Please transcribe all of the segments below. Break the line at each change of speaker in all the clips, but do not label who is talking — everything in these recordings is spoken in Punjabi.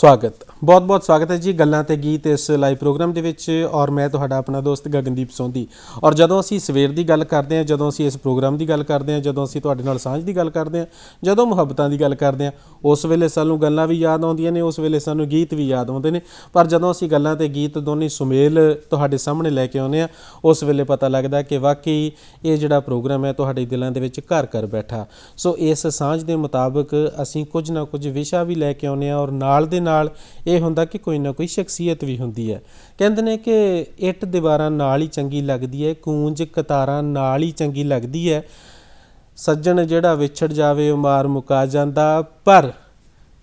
स्वागत बहुत बहुत स्वागत है जी गल्लां ते गीत इस लाइव प्रोग्राम ਦੇ ਵਿੱਚ ਔਰ ਮੈਂ ਤੁਹਾਡਾ ਆਪਣਾ ਦੋਸਤ ਗਗਨਦੀਪ ਸੋਂਧੀ। ਔਰ ਜਦੋਂ ਅਸੀਂ ਸਵੇਰ ਦੀ ਗੱਲ ਕਰਦੇ ਹਾਂ, ਜਦੋਂ ਅਸੀਂ ਇਸ ਪ੍ਰੋਗਰਾਮ ਦੀ ਗੱਲ ਕਰਦੇ ਹਾਂ, ਜਦੋਂ ਅਸੀਂ ਤੁਹਾਡੇ ਨਾਲ ਸਾਂਝ ਦੀ ਗੱਲ ਕਰਦੇ ਹਾਂ, ਜਦੋਂ ਮੁਹੱਬਤਾਂ ਦੀ ਗੱਲ ਕਰਦੇ ਹਾਂ, ਉਸ ਵੇਲੇ ਸਾਨੂੰ ਗੱਲਾਂ ਵੀ ਯਾਦ ਆਉਂਦੀਆਂ ਨੇ, ਉਸ ਵੇਲੇ ਸਾਨੂੰ ਗੀਤ ਵੀ ਯਾਦ ਆਉਂਦੇ ਨੇ। ਪਰ ਜਦੋਂ ਅਸੀਂ ਗੱਲਾਂ ਤੇ ਗੀਤ ਦੋਨੇ ਸੁਮੇਲ ਤੁਹਾਡੇ ਸਾਹਮਣੇ ਲੈ ਕੇ ਆਉਂਦੇ ਹਾਂ, ਉਸ ਵੇਲੇ ਪਤਾ ਲੱਗਦਾ ਕਿ ਵਾਕਈ ਇਹ ਜਿਹੜਾ ਪ੍ਰੋਗਰਾਮ ਹੈ ਤੁਹਾਡੇ ਦਿਲਾਂ ਦੇ ਵਿੱਚ ਘਰ ਘਰ ਬੈਠਾ। ਸੋ ਇਸ ਸਾਂਝ ਦੇ ਮੁਤਾਬਕ ਅਸੀਂ ਕੁਝ ਨਾ ਕੁਝ ਵਿਸ਼ਾ ਵੀ ਲੈ ਕੇ ਆਉਂਦੇ ਹਾਂ, ਔਰ ਨਾਲ ਦੇ ਨਾਲ ਇਹ ਹੁੰਦਾ ਕਿ ਕੋਈ ਨਾ ਕੋਈ ਸ਼ਖਸੀਅਤ ਵੀ ਹੁੰਦੀ ਹੈ। ਕਹਿੰਦੇ ਨੇ ਕਿ ਇੱਟ ਦੀਵਾਰਾਂ ਨਾਲ ਹੀ ਚੰਗੀ ਲੱਗਦੀ ਹੈ, ਕੂੰਜ ਕਤਾਰਾਂ ਨਾਲ ਹੀ ਚੰਗੀ ਲੱਗਦੀ ਹੈ, ਸੱਜਣ ਜਿਹੜਾ ਵਿਛੜ ਜਾਵੇ ਉਹ ਮਾਰ ਮੁਕਾ ਜਾਂਦਾ, ਪਰ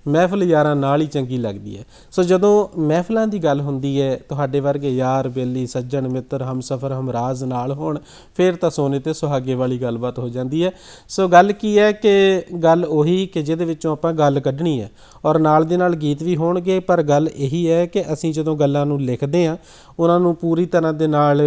ਮਹਿਫਲ ਯਾਰਾਂ ਨਾਲ ਹੀ ਚੰਗੀ ਲੱਗਦੀ ਹੈ। ਸੋ ਜਦੋਂ ਮਹਿਫਲਾਂ ਦੀ ਗੱਲ ਹੁੰਦੀ ਹੈ, ਤੁਹਾਡੇ ਵਰਗੇ ਯਾਰ ਬੇਲੀ ਸੱਜਣ ਮਿੱਤਰ ਹਮਸਫਰ ਹਮਰਾਜ਼ ਨਾਲ ਹੋਣ, ਫਿਰ ਤਾਂ ਸੋਨੇ ਤੇ ਸੁਹਾਗੇ ਵਾਲੀ ਗੱਲਬਾਤ ਹੋ ਜਾਂਦੀ ਹੈ। ਸੋ ਗੱਲ ਕੀ ਹੈ ਕਿ ਗੱਲ ਉਹੀ ਕਿ ਜਿਹਦੇ ਵਿੱਚੋਂ ਆਪਾਂ ਗੱਲ ਕੱਢਣੀ ਹੈ, ਔਰ ਨਾਲ ਦੇ ਨਾਲ ਗੀਤ ਵੀ ਹੋਣਗੇ। ਪਰ ਗੱਲ ਇਹੀ ਹੈ ਕਿ ਅਸੀਂ ਜਦੋਂ ਗੱਲਾਂ ਨੂੰ ਲਿਖਦੇ ਹਾਂ, ਉਹਨਾਂ ਨੂੰ ਪੂਰੀ ਤਰ੍ਹਾਂ ਦੇ ਨਾਲ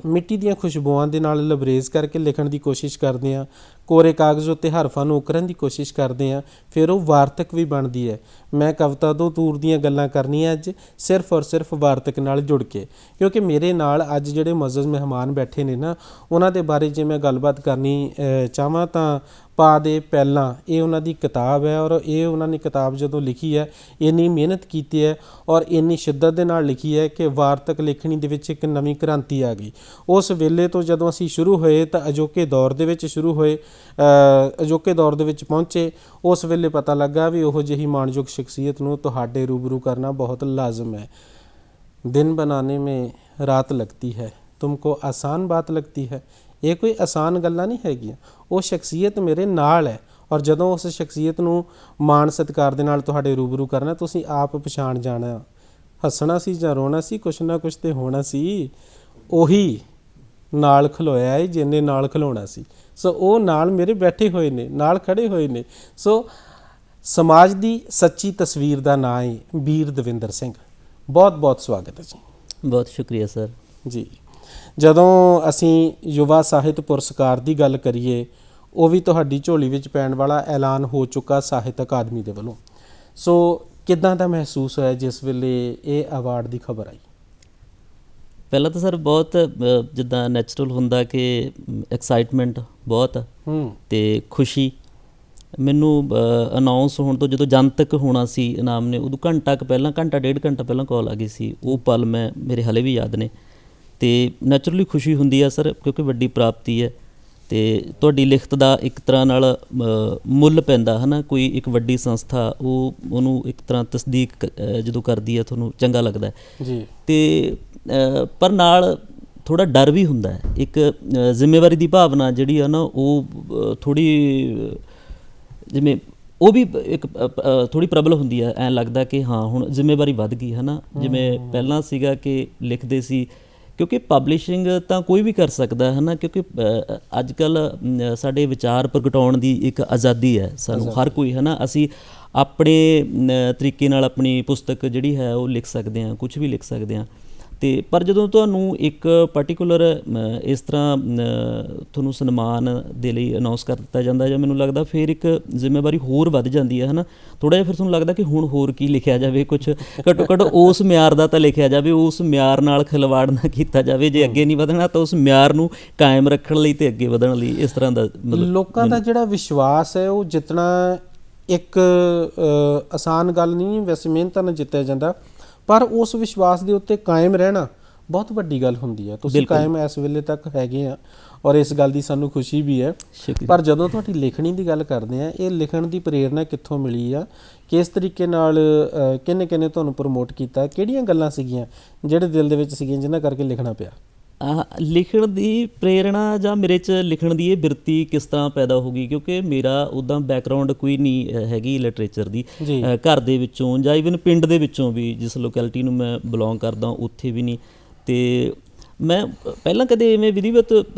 ਮਿੱਟੀ ਦੀਆਂ ਖੁਸ਼ਬੂਆਂ ਦੇ ਨਾਲ ਲਬਰੇਜ਼ ਕਰਕੇ ਲਿਖਣ ਦੀ ਕੋਸ਼ਿਸ਼ ਕਰਦੇ ਹਾਂ, ਕੋਰੇ ਕਾਗਜ਼ ਉੱਤੇ ਹਰਫਾਂ ਨੂੰ ਉਕਰਨ ਦੀ ਕੋਸ਼ਿਸ਼ ਕਰਦੇ ਹਾਂ, ਫਿਰ ਉਹ ਵਾਰਤਕ ਵੀ ਬਣਦੀ ਹੈ। ਮੈਂ ਕਵਿਤਾ ਤੋਂ ਦੂਰ ਦੀਆਂ ਗੱਲਾਂ ਕਰਨੀਆਂ ਅੱਜ ਸਿਰਫ ਔਰ ਸਿਰਫ ਵਾਰਤਕ ਨਾਲ ਜੁੜ ਕੇ, ਕਿਉਂਕਿ ਮੇਰੇ ਨਾਲ ਅੱਜ ਜਿਹੜੇ ਮੁਅੱਜ਼ਜ਼ ਮਹਿਮਾਨ ਬੈਠੇ ਨੇ ਨਾ, ਉਹਨਾਂ ਦੇ ਬਾਰੇ ਜੇ ਮੈਂ ਗੱਲਬਾਤ ਕਰਨੀ ਚਾਹਾਂ ਤਾਂ ਪਾ ਦੇ ਪਹਿਲਾਂ ਇਹ ਉਹਨਾਂ ਦੀ ਕਿਤਾਬ ਹੈ। ਔਰ ਇਹ ਉਹਨਾਂ ਨੇ ਕਿਤਾਬ ਜਦੋਂ ਲਿਖੀ ਹੈ, ਇੰਨੀ ਮਿਹਨਤ ਕੀਤੀ ਹੈ ਔਰ ਇੰਨੀ ਸ਼ਿੱਦਤ ਦੇ ਨਾਲ ਲਿਖੀ ਹੈ ਕਿ ਵਾਰਤਕ ਲਿਖਣੀ ਦੇ ਵਿੱਚ ਇੱਕ ਨਵੀਂ ਕ੍ਰਾਂਤੀ ਆ ਗਈ। ਉਸ ਵੇਲੇ ਤੋਂ ਜਦੋਂ ਅਸੀਂ ਸ਼ੁਰੂ ਹੋਏ ਤਾਂ ਅਜੋਕੇ ਦੌਰ ਦੇ ਵਿੱਚ ਸ਼ੁਰੂ ਹੋਏ, ਅਜੋਕੇ ਦੌਰ ਦੇ ਵਿੱਚ ਪਹੁੰਚੇ, ਉਸ ਵੇਲੇ ਪਤਾ ਲੱਗਾ ਵੀ ਉਹੋ ਜਿਹੀ ਮਾਣਯੋਗ ਸ਼ਖਸੀਅਤ ਨੂੰ ਤੁਹਾਡੇ ਰੂਬਰੂ ਕਰਨਾ ਬਹੁਤ ਲਾਜ਼ਮ ਹੈ। ਦਿਨ ਬਣਾने में रात लगती है, तुमको आसान बात लगती है। ਇਹ ਕੋਈ ਆਸਾਨ ਗੱਲਾਂ ਨਹੀਂ ਹੈਗੀਆਂ। ਉਹ ਸ਼ਖਸੀਅਤ ਮੇਰੇ ਨਾਲ ਹੈ, ਔਰ ਜਦੋਂ ਉਸ ਸ਼ਖਸੀਅਤ ਨੂੰ ਮਾਣ ਸਤਿਕਾਰ ਦੇ ਨਾਲ ਤੁਹਾਡੇ ਰੂਬਰੂ ਕਰਨਾ, ਤੁਸੀਂ ਆਪ ਪਛਾਣ ਜਾਣਾ, ਹੱਸਣਾ ਸੀ ਜਾਂ ਰੋਣਾ ਸੀ, ਕੁਛ ਨਾ ਕੁਛ ਤੇ ਹੋਣਾ ਸੀ। ਉਹੀ ਨਾਲ ਖਲੋਇਆ ਹੈ ਜਿਹਨੇ ਨਾਲ ਖਲੋਣਾ ਸੀ। ਸੋ ਉਹ ਨਾਲ ਮੇਰੇ ਬੈਠੇ ਹੋਏ ਨੇ, ਨਾਲ ਖੜੇ ਹੋਏ ਨੇ। ਸੋ ਸਮਾਜ ਦੀ ਸੱਚੀ ਤਸਵੀਰ ਦਾ ਨਾਂ ਹੈ ਵੀਰ ਦਵਿੰਦਰ ਸਿੰਘ। ਬਹੁਤ ਬਹੁਤ ਸਵਾਗਤ ਹੈ ਜੀ।
ਬਹੁਤ ਸ਼ੁਕਰੀਆ ਸਰ
ਜੀ। ਜਦੋਂ ਅਸੀਂ ਯੁਵਾ ਸਾਹਿਤ ਪੁਰਸਕਾਰ ਦੀ ਗੱਲ ਕਰੀਏ, ਉਹ ਵੀ ਤੁਹਾਡੀ ਝੋਲੀ ਵਿੱਚ ਪੈਣ ਵਾਲਾ ਐਲਾਨ ਹੋ ਚੁੱਕਾ ਸਾਹਿਤ ਅਕਾਦਮੀ ਦੇ ਵੱਲੋਂ। ਸੋ ਕਿੱਦਾਂ ਦਾ ਮਹਿਸੂਸ ਹੋਇਆ ਜਿਸ ਵੇਲੇ ਇਹ ਅਵਾਰਡ ਦੀ ਖਬਰ ਆਈ?
ਪਹਿਲਾਂ ਤਾਂ ਸਰ ਬਹੁਤ ਜਿੱਦਾਂ ਨੈਚੁਰਲ ਹੁੰਦਾ ਕਿ ਐਕਸਾਈਟਮੈਂਟ ਬਹੁਤ ਅਤੇ ਖੁਸ਼ੀ। ਮੈਨੂੰ ਅਨਾਊਂਸ ਹੋਣ ਤੋਂ ਜਦੋਂ ਜਨਤਕ ਹੋਣਾ ਸੀ ਇਨਾਮ ਨੇ, ਉਦੋਂ ਘੰਟਾ ਕੁ ਪਹਿਲਾਂ, ਘੰਟਾ ਡੇਢ ਘੰਟਾ ਪਹਿਲਾਂ ਕਾਲ ਆ ਗਈ ਸੀ। ਉਹ ਪਲ ਮੇਰੇ ਹਾਲੇ ਵੀ ਯਾਦ ਨੇ, ਅਤੇ ਨੈਚੁਰਲੀ ਖੁਸ਼ੀ ਹੁੰਦੀ ਆ ਸਰ, ਕਿਉਂਕਿ ਵੱਡੀ ਪ੍ਰਾਪਤੀ ਹੈ ਅਤੇ ਤੁਹਾਡੀ ਲਿਖਤ ਦਾ ਇੱਕ ਤਰ੍ਹਾਂ ਨਾਲ ਮੁੱਲ ਪੈਂਦਾ ਹੈ ਨਾ। ਕੋਈ ਇੱਕ ਵੱਡੀ ਸੰਸਥਾ ਉਹਨੂੰ ਇੱਕ ਤਰ੍ਹਾਂ ਤਸਦੀਕ ਜਦੋਂ ਕਰਦੀ ਹੈ, ਤੁਹਾਨੂੰ ਚੰਗਾ ਲੱਗਦਾ
ਜੀ।
ਅਤੇ ਪਰ ਨਾਲ ਥੋੜ੍ਹਾ ਡਰ ਵੀ ਹੁੰਦਾ ਹੈ, ਇੱਕ ਜ਼ਿੰਮੇਵਾਰੀ ਦੀ ਭਾਵਨਾ ਜਿਹੜੀ ਆ ਨਾ, ਉਹ ਥੋੜ੍ਹੀ ਜਿਵੇਂ ਉਹ ਵੀ ਇੱਕ ਥੋੜ੍ਹੀ ਪ੍ਰਬਲ ਹੁੰਦੀ ਹੈ। ਐਂ ਲੱਗਦਾ ਕਿ ਹਾਂ ਹੁਣ ਜ਼ਿੰਮੇਵਾਰੀ ਵੱਧ ਗਈ ਹੈ ਨਾ। ਜਿਵੇਂ ਪਹਿਲਾਂ ਸੀਗਾ ਕਿ ਲਿਖਦੇ ਸੀ, ਕਿਉਂਕਿ ਪਬਲਿਸ਼ਿੰਗ ਤਾਂ ਕੋਈ ਵੀ ਕਰ ਸਕਦਾ ਹੈ ਨਾ, ਕਿਉਂਕਿ ਅੱਜ ਕੱਲ੍ਹ ਸਾਡੇ ਵਿਚਾਰ ਪ੍ਰਗਟਾਉਣ ਦੀ ਇੱਕ ਆਜ਼ਾਦੀ ਹੈ ਸਾਨੂੰ, ਹਰ ਕੋਈ ਹੈ ਨਾ। ਅਸੀਂ ਆਪਣੇ ਤਰੀਕੇ ਨਾਲ ਆਪਣੀ ਪੁਸਤਕ ਜਿਹੜੀ ਹੈ ਉਹ ਲਿਖ ਸਕਦੇ ਹਾਂ, ਕੁਛ ਵੀ ਲਿਖ ਸਕਦੇ ਹਾਂ। ਅਤੇ ਪਰ ਜਦੋਂ ਤੁਹਾਨੂੰ ਇੱਕ ਪਰਟੀਕੂਲਰ ਇਸ ਤਰ੍ਹਾਂ ਤੁਹਾਨੂੰ ਸਨਮਾਨ ਦੇ ਲਈ ਅਨਾਊਂਸ ਕਰ ਦਿੱਤਾ ਜਾਂਦਾ, ਜਾਂ ਮੈਨੂੰ ਲੱਗਦਾ ਫਿਰ ਇੱਕ ਜ਼ਿੰਮੇਵਾਰੀ ਹੋਰ ਵੱਧ ਜਾਂਦੀ ਹੈ ਨਾ। ਥੋੜ੍ਹਾ ਜਿਹਾ ਫਿਰ ਤੁਹਾਨੂੰ ਲੱਗਦਾ ਕਿ ਹੁਣ ਹੋਰ ਕੀ ਲਿਖਿਆ ਜਾਵੇ, ਕੁਛ ਘੱਟੋ ਘੱਟ ਉਸ ਮਿਆਰ ਦਾ ਤਾਂ ਲਿਖਿਆ ਜਾਵੇ, ਉਸ ਮਿਆਰ ਨਾਲ ਖਿਲਵਾੜ ਨਾ ਕੀਤਾ ਜਾਵੇ। ਜੇ ਅੱਗੇ ਨਹੀਂ ਵਧਣਾ ਤਾਂ ਉਸ ਮਿਆਰ ਨੂੰ ਕਾਇਮ ਰੱਖਣ ਲਈ ਅਤੇ ਅੱਗੇ ਵਧਣ ਲਈ ਇਸ ਤਰ੍ਹਾਂ ਦਾ ਮਤਲਬ
ਲੋਕਾਂ ਦਾ ਜਿਹੜਾ ਵਿਸ਼ਵਾਸ ਹੈ ਉਹ ਜਿੱਤਣਾ ਇੱਕ ਆਸਾਨ ਗੱਲ ਨਹੀਂ, ਵੈਸੇ ਮਿਹਨਤਾਂ ਨਾਲ ਜਿੱਤਿਆ ਜਾਂਦਾ, ਪਰ ਉਸ ਵਿਸ਼ਵਾਸ ਦੇ ਉੱਤੇ ਕਾਇਮ ਰਹਿਣਾ ਬਹੁਤ ਵੱਡੀ ਗੱਲ ਹੁੰਦੀ ਹੈ। ਤੁਸੀਂ ਕਾਇਮ ਇਸ ਵੇਲੇ ਤੱਕ ਹੈਗੇ ਆ, ਔਰ ਇਸ ਗੱਲ ਦੀ ਸਾਨੂੰ ਖੁਸ਼ੀ ਵੀ ਹੈ। ਪਰ ਜਦੋਂ ਤੁਹਾਡੀ ਲਿਖਣੀ ਦੀ ਗੱਲ ਕਰਦੇ ਹਾਂ, ਇਹ ਲਿਖਣ ਦੀ ਪ੍ਰੇਰਨਾ ਕਿੱਥੋਂ ਮਿਲੀ ਆ? ਕਿਸ ਤਰੀਕੇ ਨਾਲ ਕਿਹਨੇ ਕਿਹਨੇ ਤੁਹਾਨੂੰ ਪ੍ਰਮੋਟ ਕੀਤਾ? ਕਿਹੜੀਆਂ ਗੱਲਾਂ ਸੀਗੀਆਂ ਜਿਹੜੇ ਦਿਲ ਦੇ ਵਿੱਚ ਸੀਗੀਆਂ ਜਿਨ੍ਹਾਂ ਕਰਕੇ ਲਿਖਣਾ ਪਿਆ?
ਲਿਖਣ ਦੀ ਪ੍ਰੇਰਣਾ ਜਾਂ ਮੇਰੇ 'ਚ ਲਿਖਣ ਦੀ ਇਹ ਬਿਰਤੀ ਕਿਸ ਤਰ੍ਹਾਂ ਪੈਦਾ ਹੋ ਗਈ, ਕਿਉਂਕਿ ਮੇਰਾ ਉੱਦਾਂ ਬੈਕਗਰਾਊਂਡ ਕੋਈ ਨਹੀਂ ਹੈਗੀ ਲਿਟਰੇਚਰ ਦੀ, ਘਰ ਦੇ ਵਿੱਚੋਂ ਜਾਂ ਈਵਨ ਪਿੰਡ ਦੇ ਵਿੱਚੋਂ ਵੀ, ਜਿਸ ਲੋਕੈਲਿਟੀ ਨੂੰ ਮੈਂ ਬਿਲੋਂਗ ਕਰਦਾ ਉੱਥੇ ਵੀ ਨਹੀਂ। ਅਤੇ ਮੈਂ ਪਹਿਲਾਂ ਕਦੇ ਇਵੇਂ ਵਿਧੀਵਤ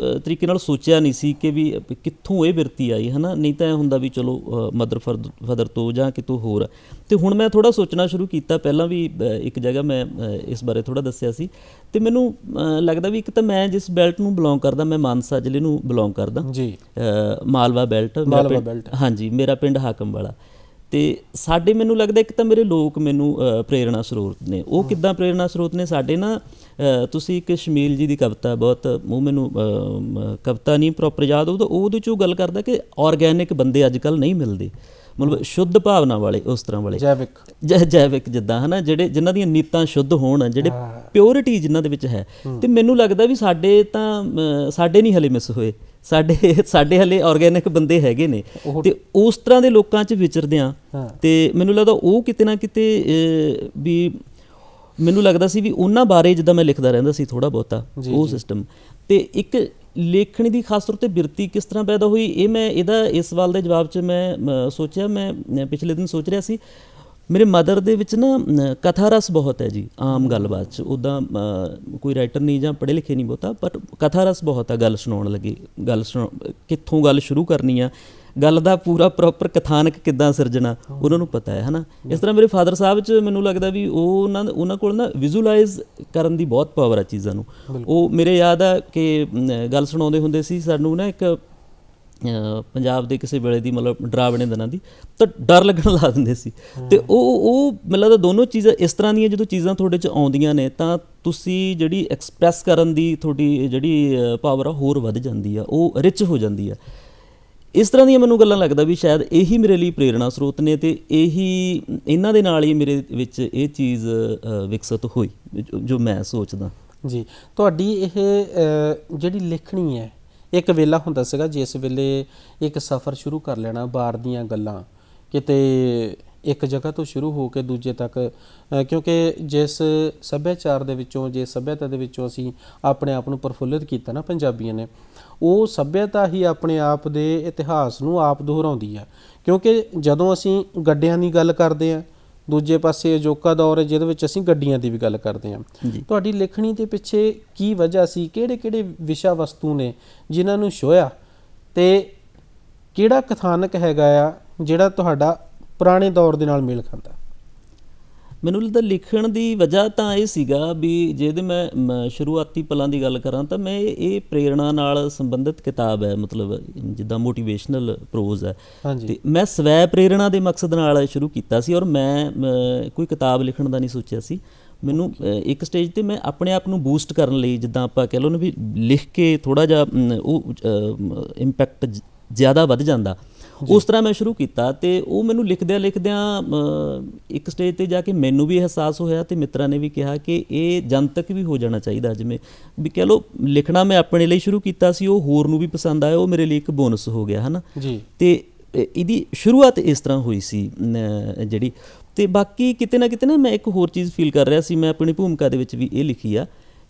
ਤਰੀਕੇ ਨਾਲ ਸੋਚਿਆ ਨਹੀਂ ਸੀ ਕਿ ਵੀ ਕਿੱਥੋਂ ਇਹ ਬਿਰਤੀ ਆਈ ਹੈ ਨਾ। ਨਹੀਂ ਤਾਂ ਇਹ ਹੁੰਦਾ ਵੀ ਚਲੋ ਮਦਰ ਫਾਦਰ ਤੋਂ ਜਾਂ ਕਿਤੋਂ ਹੋਰ। ਅਤੇ ਹੁਣ ਮੈਂ ਥੋੜ੍ਹਾ ਸੋਚਣਾ ਸ਼ੁਰੂ ਕੀਤਾ। ਪਹਿਲਾਂ ਵੀ ਇੱਕ ਜਗ੍ਹਾ ਮੈਂ ਇਸ ਬਾਰੇ ਥੋੜ੍ਹਾ ਦੱਸਿਆ ਸੀ, ਅਤੇ ਮੈਨੂੰ ਲੱਗਦਾ ਵੀ ਇੱਕ ਤਾਂ ਮੈਂ ਜਿਸ ਬੈਲਟ ਨੂੰ ਬਿਲੋਂਗ ਕਰਦਾ, ਮੈਂ ਮਾਨਸਾ ਜ਼ਿਲ੍ਹੇ ਨੂੰ ਬਿਲੋਂਗ ਕਰਦਾ ਜੀ, ਮਾਲਵਾ ਬੈਲਟ। ਹਾਂਜੀ, ਮੇਰਾ ਪਿੰਡ ਹਾਕਮ ਵਾਲਾ। ਤੇ ਸਾਡੇ ਮੈਨੂੰ ਲੱਗਦਾ ਇੱਕ ਤਾਂ ਮੇਰੇ ਲੋਕ ਮੈਨੂੰ ਪ੍ਰੇਰਣਾ ਸਰੋਤ ਨੇ। ਉਹ ਕਿੱਦਾਂ ਪ੍ਰੇਰਣਾ ਸਰੋਤ ਨੇ ਸਾਡੇ ਨਾ, ਤੁਸੀਂ ਇੱਕ ਸ਼ਮੀਲ ਜੀ ਦੀ ਕਵਿਤਾ ਬਹੁਤ, ਉਹ ਮੈਨੂੰ ਕਵਿਤਾ ਨਹੀਂ ਪ੍ਰੋਪਰ ਯਾਦ, ਉਹਦੇ 'ਚ ਉਹ ਗੱਲ ਕਰਦਾ ਕਿ ਆਰਗੈਨਿਕ ਬੰਦੇ ਅੱਜ ਕੱਲ੍ਹ ਨਹੀਂ ਮਿਲਦੇ, ਮਤਲਬ ਸ਼ੁੱਧ ਭਾਵਨਾ ਵਾਲੇ, ਉਸ ਤਰ੍ਹਾਂ ਵਾਲੇ ਜੈਵਿਕ ਜਿੱਦਾਂ ਹੈ ਨਾ, ਜਿਹੜੇ ਜਿਨ੍ਹਾਂ ਦੀਆਂ ਨੀਤਾਂ ਸ਼ੁੱਧ ਹੋਣ, ਜਿਹੜੇ ਪਿਓਰਿਟੀ ਜਿਨ੍ਹਾਂ ਦੇ ਵਿੱਚ ਹੈ। ਤੇ ਮੈਨੂੰ ਲੱਗਦਾ ਵੀ ਸਾਡੇ ਨਹੀਂ ਹਲੇ ਮਿਸ ਹੋਏ, ਸਾਡੇ ਹਲੇ ਆਰਗੈਨਿਕ ਬੰਦੇ ਹੈਗੇ ਨੇ। ਤੇ ਉਸ ਤਰ੍ਹਾਂ ਦੇ ਲੋਕਾਂ 'ਚ ਵਿਚਰਦਿਆਂ ਤੇ ਮੈਨੂੰ ਲੱਗਦਾ ਉਹ ਕਿਤੇ ਨਾ ਕਿਤੇ ਵੀ ਮੈਨੂੰ ਲੱਗਦਾ ਸੀ ਵੀ ਉਹਨਾਂ ਬਾਰੇ ਜਿੱਦਾਂ ਮੈਂ ਲਿਖਦਾ ਰਹਿੰਦਾ ਸੀ ਥੋੜ੍ਹਾ ਬਹੁਤਾ, ਉਹ ਸਿਸਟਮ। ਤੇ ਇੱਕ ਲੇਖਣੀ ਦੀ ਖਾਸ ਤੌਰ 'ਤੇ ਬਿਰਤੀ ਕਿਸ ਤਰ੍ਹਾਂ ਪੈਦਾ ਹੋਈ, ਇਸ ਸਵਾਲ ਦੇ ਜਵਾਬ 'ਚ ਮੈਂ ਸੋਚਿਆ, ਮੈਂ ਪਿਛਲੇ ਦਿਨ ਸੋਚ ਰਿਹਾ ਸੀ, ਮੇਰੇ ਮਦਰ ਦੇ ਵਿੱਚ ਨਾ ਕਥਾ ਰਸ ਬਹੁਤ ਹੈ ਜੀ, ਆਮ ਗੱਲਬਾਤ 'ਚ। ਉੱਦਾਂ ਕੋਈ ਰਾਈਟਰ ਨਹੀਂ ਜਾਂ ਪੜ੍ਹੇ ਲਿਖੇ ਨਹੀਂ ਬਹੁਤਾ, ਪਰ ਕਥਾ ਰਸ ਬਹੁਤ ਆ ਗੱਲ ਸੁਣਾਉਣ ਲੱਗੇ, ਕਿੱਥੋਂ ਗੱਲ ਸ਼ੁਰੂ ਕਰਨੀ ਆ, ਗੱਲ ਦਾ ਪੂਰਾ ਪ੍ਰੋਪਰ ਕਥਾਨਕ ਕਿੱਦਾਂ ਸਿਰਜਣਾ, ਉਹਨਾਂ ਨੂੰ ਪਤਾ ਹੈ ਨਾ। ਇਸ ਤਰ੍ਹਾਂ ਮੇਰੇ ਫਾਦਰ ਸਾਹਿਬ 'ਚ ਮੈਨੂੰ ਲੱਗਦਾ ਵੀ ਉਹਨਾਂ ਕੋਲ ਨਾ ਵਿਜ਼ੂਲਾਈਜ਼ ਕਰਨ ਦੀ ਬਹੁਤ ਪਾਵਰ ਆ ਚੀਜ਼ਾਂ ਨੂੰ। ਉਹ ਮੇਰੇ ਯਾਦ ਆ ਕਿ ਗੱਲ ਸੁਣਾਉਂਦੇ ਹੁੰਦੇ ਸੀ ਸਾਨੂੰ ਨਾ, ਇੱਕ ਪੰਜਾਬ ਦੇ ਕਿਸੇ ਵੇਲੇ ਦੀ, ਮਤਲਬ ਡਰਾਵਣੇ ਦਿਨਾਂ ਦੀ, ਤਾਂ ਡਰ ਲੱਗਣ ਲਾ ਦਿੰਦੇ ਸੀ। ਤੇ ਉਹ ਮੈਨੂੰ ਲੱਗਦਾ ਦੋਨੋਂ ਚੀਜ਼ਾਂ ਇਸ ਤਰ੍ਹਾਂ ਦੀਆਂ, ਜਦੋਂ ਚੀਜ਼ਾਂ ਤੁਹਾਡੇ 'ਚ ਆਉਂਦੀਆਂ ਨੇ ਤਾਂ ਤੁਸੀਂ ਜਿਹੜੀ ਐਕਸਪ੍ਰੈਸ ਕਰਨ ਦੀ ਤੁਹਾਡੀ ਜਿਹੜੀ ਪਾਵਰ ਆ ਹੋਰ ਵੱਧ ਜਾਂਦੀ ਆ, ਉਹ ਰਿਚ ਹੋ ਜਾਂਦੀ ਆ। ਇਸ ਤਰ੍ਹਾਂ ਦੀਆਂ ਮੈਨੂੰ ਗੱਲਾਂ ਲੱਗਦਾ ਵੀ ਸ਼ਾਇਦ ਇਹੀ ਮੇਰੇ ਲਈ ਪ੍ਰੇਰਣਾ ਸਰੋਤ ਨੇ, ਤੇ ਇਹਨਾਂ ਦੇ ਨਾਲ ਹੀ ਮੇਰੇ ਵਿੱਚ ਇਹ ਚੀਜ਼ ਵਿਕਸਿਤ ਹੋਈ ਜੋ ਮੈਂ ਸੋਚਦਾ
ਜੀ। ਤੁਹਾਡੀ ਇਹ ਜਿਹੜੀ ਲਿਖਣੀ ਹੈ, ਇੱਕ ਵੇਲਾ ਹੁੰਦਾ ਸੀਗਾ ਜਿਸ ਵੇਲੇ ਇੱਕ ਸਫ਼ਰ ਸ਼ੁਰੂ ਕਰ ਲੈਣਾ, ਬਾਰ ਦੀਆਂ ਗੱਲਾਂ ਕਿਤੇ ਇੱਕ ਜਗ੍ਹਾ ਤੋਂ ਸ਼ੁਰੂ ਹੋ ਕੇ ਦੂਜੇ ਤੱਕ, ਕਿਉਂਕਿ ਜਿਸ ਸੱਭਿਆਚਾਰ ਦੇ ਵਿੱਚੋਂ, ਜਿਸ ਸੱਭਿਅਤਾ ਦੇ ਵਿੱਚੋਂ ਅਸੀਂ ਆਪਣੇ ਆਪ ਨੂੰ ਪ੍ਰਫੁੱਲਿਤ ਕੀਤਾ ਨਾ ਪੰਜਾਬੀਆਂ ਨੇ, ਉਹ ਸੱਭਿਅਤਾ ਹੀ ਆਪਣੇ ਆਪ ਦੇ ਇਤਿਹਾਸ ਨੂੰ ਆਪ ਦੁਹਰਾਉਂਦੀ ਆ। ਕਿਉਂਕਿ ਜਦੋਂ ਅਸੀਂ ਗੱਡਿਆਂ ਦੀ ਗੱਲ ਕਰਦੇ ਹਾਂ, ਦੂਜੇ ਪਾਸੇ ਅਜੋਕਾ ਦੌਰ ਹੈ ਜਿਹਦੇ ਵਿੱਚ ਅਸੀਂ ਗੱਡੀਆਂ ਦੀ ਵੀ ਗੱਲ ਕਰਦੇ ਹਾਂ। ਤੁਹਾਡੀ ਲਿਖਣੀ ਦੇ ਪਿੱਛੇ ਕੀ ਵਜ੍ਹਾ ਸੀ, ਕਿਹੜੇ ਵਿਸ਼ਾ ਵਸਤੂ ਨੇ ਜਿਨ੍ਹਾਂ ਨੂੰ ਛੋਹਿਆ, ਤੇ ਕਿਹੜਾ ਕਥਾਨਕ ਹੈਗਾ ਆ ਜਿਹੜਾ ਤੁਹਾਡਾ ਪੁਰਾਣੇ ਦੌਰ ਦੇ ਨਾਲ ਮੇਲ ਖਾਂਦਾ?
ਮੈਨੂੰ ਲੱਗਦਾ ਲਿਖਣ ਦੀ ਵਜ੍ਹਾ ਤਾਂ ਇਹ ਸੀਗਾ ਵੀ ਜਿਹਦੇ ਮੈਂ ਸ਼ੁਰੂਆਤੀ ਪਲਾਂ ਦੀ ਗੱਲ ਕਰਾਂ ਤਾਂ ਮੈਂ ਇਹ ਪ੍ਰੇਰਣਾ ਨਾਲ ਸੰਬੰਧਿਤ ਕਿਤਾਬ ਹੈ, ਮਤਲਬ ਜਿੱਦਾਂ ਮੋਟੀਵੇਸ਼ਨਲ ਪ੍ਰੋਜ਼ ਹੈ, ਤੇ ਮੈਂ ਸਵੈ ਪ੍ਰੇਰਣਾ ਦੇ ਮਕਸਦ ਨਾਲ ਸ਼ੁਰੂ ਕੀਤਾ ਸੀ। ਔਰ ਮੈਂ ਕੋਈ ਕਿਤਾਬ ਲਿਖਣ ਦਾ ਨਹੀਂ ਸੋਚਿਆ ਸੀ। ਮੈਨੂੰ ਇੱਕ ਸਟੇਜ 'ਤੇ ਮੈਂ ਆਪਣੇ ਆਪ ਨੂੰ ਬੂਸਟ ਕਰਨ ਲਈ, ਜਿੱਦਾਂ ਆਪਾਂ ਕਹਿ ਲਓ ਨਾ ਵੀ ਲਿਖ ਕੇ ਥੋੜ੍ਹਾ ਜਿਹਾ ਉਹ ਇੰਪੈਕਟ ਜ਼ਿਆਦਾ ਵੱਧ ਜਾਂਦਾ, ਉਸ ਤਰ੍ਹਾਂ ਮੈਂ ਸ਼ੁਰੂ ਕੀਤਾ। ਤੇ ਉਹ ਮੈਨੂੰ ਲਿਖਦਿਆਂ ਇੱਕ ਸਟੇਜ 'ਤੇ ਜਾ ਕੇ ਮੈਨੂੰ ਵੀ ਅਹਿਸਾਸ ਹੋਇਆ, ਤੇ ਮਿੱਤਰਾਂ ਨੇ ਵੀ ਕਿਹਾ ਕਿ ਇਹ ਜਨਤਕ ਵੀ ਹੋ ਜਾਣਾ ਚਾਹੀਦਾ। ਜਿਵੇਂ ਵੀ ਕਹਿ ਲਓ, ਲਿਖਣਾ ਮੈਂ ਆਪਣੇ ਲਈ ਸ਼ੁਰੂ ਕੀਤਾ ਸੀ, ਉਹ ਹੋਰ ਨੂੰ ਵੀ ਪਸੰਦ ਆਇਆ, ਉਹ ਮੇਰੇ ਲਈ ਇੱਕ ਬੋਨਸ ਹੋ ਗਿਆ, ਹੈ ਨਾ ਜੀ। ਤੇ ਇਹਦੀ ਸ਼ੁਰੂਆਤ ਇਸ ਤਰ੍ਹਾਂ ਹੋਈ ਸੀ ਜਿਹੜੀ। ਤੇ ਬਾਕੀ ਕਿਤੇ ਨਾ ਮੈਂ ਇੱਕ ਹੋਰ ਚੀਜ਼ ਫੀਲ ਕਰ ਰਿਹਾ ਸੀ, ਮੈਂ ਆਪਣੀ ਭੂਮਿਕਾ ਦੇ ਵਿੱਚ ਵੀ ਇਹ ਲਿਖੀ ਆ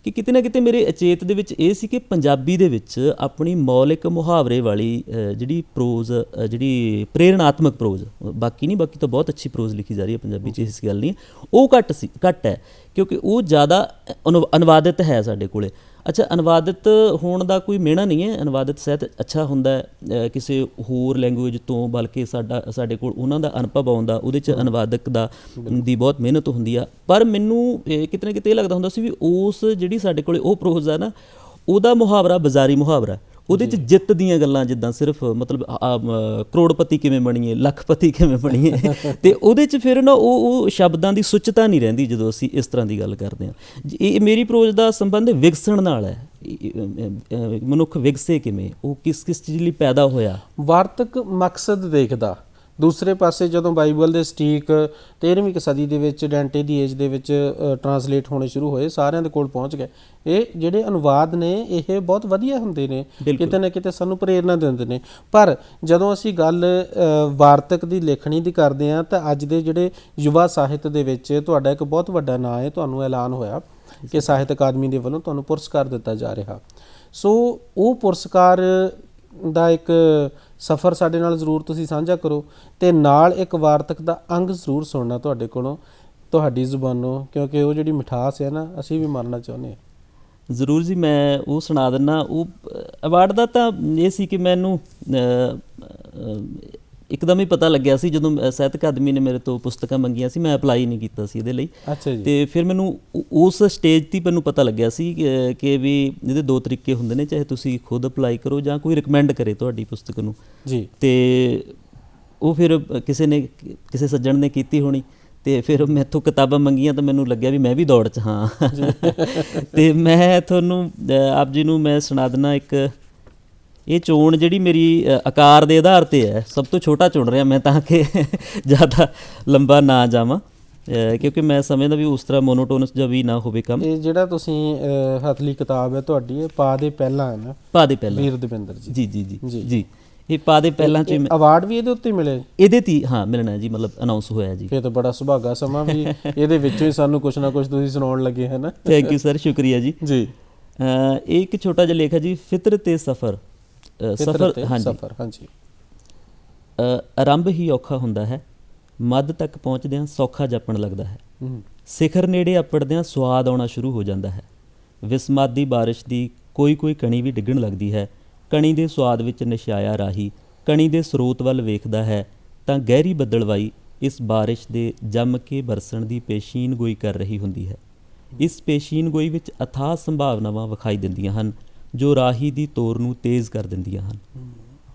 ਕਿ ਕਿਤੇ ਨਾ ਕਿਤੇ ਮੇਰੇ ਅਚੇਤ ਦੇ ਵਿੱਚ ਇਹ ਸੀ ਕਿ ਪੰਜਾਬੀ ਦੇ ਵਿੱਚ ਆਪਣੀ ਮੌਲਿਕ ਮੁਹਾਵਰੇ ਵਾਲੀ ਜਿਹੜੀ ਪ੍ਰੋਜ਼, ਜਿਹੜੀ ਪ੍ਰੇਰਣਾਤਮਕ ਪ੍ਰੋਜ਼, ਬਾਕੀ ਤਾਂ ਬਹੁਤ ਅੱਛੀ ਪ੍ਰੋਜ਼ ਲਿਖੀ ਜਾ ਰਹੀ ਹੈ ਪੰਜਾਬੀ 'ਚ, ਇਸ ਗੱਲ ਨਹੀਂ, ਉਹ ਘੱਟ ਹੈ, ਕਿਉਂਕਿ ਉਹ ਜ਼ਿਆਦਾ ਅਨੁਵਾਦਿਤ ਹੈ ਸਾਡੇ ਕੋਲੇ। ਅੱਛਾ, ਅਨੁਵਾਦਿਤ ਹੋਣ ਦਾ ਕੋਈ ਮਿਹਣਾ ਨਹੀਂ ਹੈ, ਅਨੁਵਾਦਿਤ ਸਾਹਿਤ ਅੱਛਾ ਹੁੰਦਾ ਕਿਸੇ ਹੋਰ ਲੈਂਗੁਏਜ ਤੋਂ, ਬਲਕਿ ਸਾਡੇ ਕੋਲ ਉਹਨਾਂ ਦਾ ਅਨੁਭਵ ਆਉਂਦਾ, ਉਹਦੇ 'ਚ ਅਨੁਵਾਦਕ ਦੀ ਬਹੁਤ ਮਿਹਨਤ ਹੁੰਦੀ ਆ। ਪਰ ਮੈਨੂੰ ਕਿਤੇ ਨਾ ਕਿਤੇ ਇਹ ਲੱਗਦਾ ਹੁੰਦਾ ਸੀ ਵੀ ਉਸ ਜਿਹੜੀ ਸਾਡੇ ਕੋਲ ਉਹ ਪ੍ਰੋਜ਼ ਆ ਨਾ, ਉਹਦਾ ਮੁਹਾਵਰਾ ਬਾਜ਼ਾਰੀ ਮੁਹਾਵਰਾ, ਉਹਦੇ 'ਚ ਜਿੱਤ ਦੀਆਂ ਗੱਲਾਂ, ਜਿੱਦਾਂ ਸਿਰਫ ਮਤਲਬ ਕਰੋੜਪਤੀ ਕਿਵੇਂ ਬਣੀਏ, ਲੱਖਪਤੀ ਕਿਵੇਂ ਬਣੀਏ, ਤੇ ਉਹਦੇ 'ਚ ਫਿਰ ਨਾ ਉਹ ਸ਼ਬਦਾਂ ਦੀ ਸੁੱਚਤਾ ਨਹੀਂ ਰਹਿੰਦੀ ਜਦੋਂ ਅਸੀਂ ਇਸ ਤਰ੍ਹਾਂ ਦੀ ਗੱਲ ਕਰਦੇ ਹਾਂ। ਇਹ ਮੇਰੀ ਪ੍ਰੋਜ਼ ਦਾ ਸੰਬੰਧ ਵਿਗਸਣ ਨਾਲ ਹੈ, ਮਨੁੱਖ ਵਿਗਸੇ ਕਿਵੇਂ, ਉਹ ਕਿਸ ਚੀਜ਼ ਲਈ ਪੈਦਾ ਹੋਇਆ, ਵਾਰਤਕ ਮਕਸਦ ਦੇਖਦਾ। ਦੂਸਰੇ ਪਾਸੇ ਜਦੋਂ ਬਾਈਬਲ ਦੇ ਸਟੀਕ 13ਵੀਂ ਸਦੀ ਦੇ ਵਿੱਚ, ਡੈਂਟੇ ਦੀ ਏਜ ਦੇ ਵਿੱਚ ਟਰਾਂਸਲੇਟ ਹੋਣੇ ਸ਼ੁਰੂ ਹੋਏ, ਸਾਰਿਆਂ ਦੇ ਕੋਲ ਪਹੁੰਚ ਗਏ। ਇਹ ਜਿਹੜੇ ਅਨੁਵਾਦ ਨੇ ਇਹ ਬਹੁਤ ਵਧੀਆ ਹੁੰਦੇ ਨੇ, ਕਿਤੇ ਨਾ ਕਿਤੇ ਸਾਨੂੰ ਪ੍ਰੇਰਨਾ ਦਿੰਦੇ ਨੇ। ਪਰ ਜਦੋਂ ਅਸੀਂ ਗੱਲ ਵਾਰਤਕ ਦੀ ਲਿਖਣੀ ਦੀ ਕਰਦੇ ਹਾਂ ਤਾਂ ਅੱਜ ਦੇ ਜਿਹੜੇ ਯੁਵਾ ਸਾਹਿਤ ਦੇ ਵਿੱਚ ਤੁਹਾਡਾ ਇੱਕ ਬਹੁਤ ਵੱਡਾ ਨਾਂ ਹੈ, ਤੁਹਾਨੂੰ ਐਲਾਨ ਹੋਇਆ ਕਿ ਸਾਹਿਤ ਅਕਾਦਮੀ ਦੇ ਵੱਲੋਂ ਤੁਹਾਨੂੰ ਪੁਰਸਕਾਰ ਦਿੱਤਾ ਜਾ ਰਿਹਾ। ਸੋ ਉਹ ਪੁਰਸਕਾਰ ਦਾ ਇੱਕ ਸਫ਼ਰ ਸਾਡੇ ਨਾਲ ਜ਼ਰੂਰ ਤੁਸੀਂ ਸਾਂਝਾ ਕਰੋ, ਅਤੇ ਨਾਲ ਇੱਕ ਵਾਰਤਕ ਦਾ ਅੰਗ ਜ਼ਰੂਰ ਸੁਣਨਾ ਤੁਹਾਡੇ ਕੋਲੋਂ, ਤੁਹਾਡੀ ਜ਼ੁਬਾਨੋਂ, ਕਿਉਂਕਿ ਉਹ ਜਿਹੜੀ ਮਿਠਾਸ ਹੈ ਨਾ, ਅਸੀਂ ਵੀ ਮਾਰਨਾ ਚਾਹੁੰਦੇ ਹਾਂ। ਜ਼ਰੂਰ ਜੀ, ਮੈਂ ਉਹ ਸੁਣਾ ਦਿੰਦਾ। ਉਹ ਅਵਾਰਡ ਦਾ ਤਾਂ ਇਹ ਸੀ ਕਿ ਮੈਨੂੰ ਇੱਕਦਮ ਹੀ ਪਤਾ ਲੱਗਿਆ ਸੀ ਜਦੋਂ ਸਾਹਿਤ ਅਕਾਦਮੀ ਨੇ ਮੇਰੇ ਤੋਂ ਪੁਸਤਕਾਂ ਮੰਗੀਆਂ ਸੀ, ਮੈਂ ਅਪਲਾਈ ਨਹੀਂ ਕੀਤਾ ਸੀ ਇਹਦੇ ਲਈ।
ਅੱਛਾ ਜੀ।
ਤੇ ਫਿਰ ਮੈਨੂੰ ਉਸ ਸਟੇਜ 'ਤੇ ਮੈਨੂੰ ਪਤਾ ਲੱਗਿਆ ਸੀ ਕਿ ਵੀ ਇਹਦੇ ਦੋ ਤਰੀਕੇ ਹੁੰਦੇ ਨੇ, ਚਾਹੇ ਤੁਸੀਂ ਖੁਦ ਅਪਲਾਈ ਕਰੋ ਜਾਂ ਕੋਈ ਰਿਕਮੈਂਡ ਕਰੇ ਤੁਹਾਡੀ ਪੁਸਤਕ ਨੂੰ ਜੀ। ਤੇ ਉਹ ਫਿਰ ਕਿਸੇ ਸੱਜਣ ਨੇ ਕੀਤੀ ਹੋਣੀ ਤੇ ਫਿਰ ਮੈਥੋਂ ਕਿਤਾਬਾਂ ਮੰਗੀਆਂ ਤਾਂ ਮੈਨੂੰ ਲੱਗਿਆ ਵੀ ਮੈਂ ਵੀ ਦੌੜ 'ਚ ਹਾਂ। ਤੇ ਮੈਂ ਤੁਹਾਨੂੰ ਆਪ ਜੀ ਨੂੰ ਮੈਂ ਸੁਣਾ ਦਿੰਦਾ ਇੱਕ, ਇਹ ਚੋਣ ਜਿਹੜੀ ਮੇਰੀ ਆਕਾਰ ਦੇ ਆਧਾਰ 'ਤੇ ਹੈ, ਸਭ ਤੋਂ ਛੋਟਾ ਚੁਣ ਰਿਹਾ ਮੈਂ ਤਾਂ ਕਿ ਜ਼ਿਆਦਾ ਲੰਬਾ ਨਾ ਜਾਵਾਂ, ਕਿਉਂਕਿ ਮੈਂ ਸਮਝਦਾ ਵੀ ਉਸ ਤਰ੍ਹਾਂ ਮੋਨੋਟੋਨਸ ਜਿਹਾ ਵੀ ਨਾ ਹੋਵੇ ਕੰਮ।
ਇਹ ਜਿਹੜਾ ਤੁਸੀਂ ਹੱਥਲੀ ਕਿਤਾਬ ਹੈ ਤੁਹਾਡੀ, ਇਹ ਪਾ ਦੇ ਪਹਿਲਾਂ ਹੈ ਨਾ,
ਪਾ ਦੇ ਪਹਿਲਾਂ,
ਵੀਰ ਦਵਿੰਦਰ ਜੀ।
ਜੀ ਜੀ ਜੀ ਜੀ, ਇਹ ਪਾ ਦੇ ਪਹਿਲਾਂ 'ਚ
ਅਵਾਰਡ ਵੀ ਇਹਦੇ ਉੱਤੇ ਮਿਲੇ?
ਇਹਦੇ 'ਤੇ ਹਾਂ ਮਿਲਣਾ ਜੀ, ਮਤਲਬ ਅਨਾਉਂਸ ਹੋਇਆ ਜੀ।
ਫਿਰ ਤਾਂ ਬੜਾ ਸੁਭਾਗਾ ਸਮਾਂ ਵੀ ਇਹਦੇ ਵਿੱਚੋਂ ਹੀ ਸਾਨੂੰ ਕੁਛ ਨਾ ਕੁਛ ਤੁਸੀਂ ਸੁਣਾਉਣ ਲੱਗੇ ਹੈ ਨਾ।
ਥੈਂਕ ਯੂ ਸਰ, ਸ਼ੁਕਰੀਆ ਜੀ।
ਜੀ
ਇਹ ਇੱਕ ਛੋਟਾ ਜਿਹਾ ਲੇਖ ਹੈ ਜੀ, ਫਿਤਰਤ ਤੇ ਸਫ਼ਰ।
ਹਾਂਜੀ।
ਆਰੰਭ ਹੀ ਔਖਾ ਹੁੰਦਾ ਹੈ, ਮੱਧ ਤੱਕ ਪਹੁੰਚਦਿਆਂ ਸੌਖਾ ਜਾਪਣ ਲੱਗਦਾ ਹੈ, ਸਿਖਰ ਨੇੜੇ ਅੱਪੜਦਿਆਂ ਸਵਾਦ ਆਉਣਾ ਸ਼ੁਰੂ ਹੋ ਜਾਂਦਾ ਹੈ। ਵਿਸਮਾਦੀ ਬਾਰਿਸ਼ ਦੀ ਕੋਈ ਕਣੀ ਵੀ ਡਿੱਗਣ ਲੱਗਦੀ ਹੈ, ਕਣੀ ਦੇ ਸਵਾਦ ਵਿੱਚ ਨਸ਼ਾਇਆ ਰਾਹੀ ਕਣੀ ਦੇ ਸਰੋਤ ਵੱਲ ਵੇਖਦਾ ਹੈ ਤਾਂ ਗਹਿਰੀ ਬੱਦਲਵਾਈ ਇਸ ਬਾਰਿਸ਼ ਦੇ ਜੰਮ ਕੇ ਬਰਸਣ ਦੀ ਪੇਸ਼ੀਨ ਗੋਈ ਕਰ ਰਹੀ ਹੁੰਦੀ ਹੈ। ਇਸ ਪੇਸ਼ੀਨ ਗੋਈ ਵਿੱਚ ਅਥਾਹ ਸੰਭਾਵਨਾਵਾਂ ਵਿਖਾਈ ਦਿੰਦੀਆਂ ਹਨ ਜੋ ਰਾਹੀ ਦੀ ਤੋਰ ਨੂੰ ਤੇਜ਼ ਕਰ ਦਿੰਦੀਆਂ ਹਨ।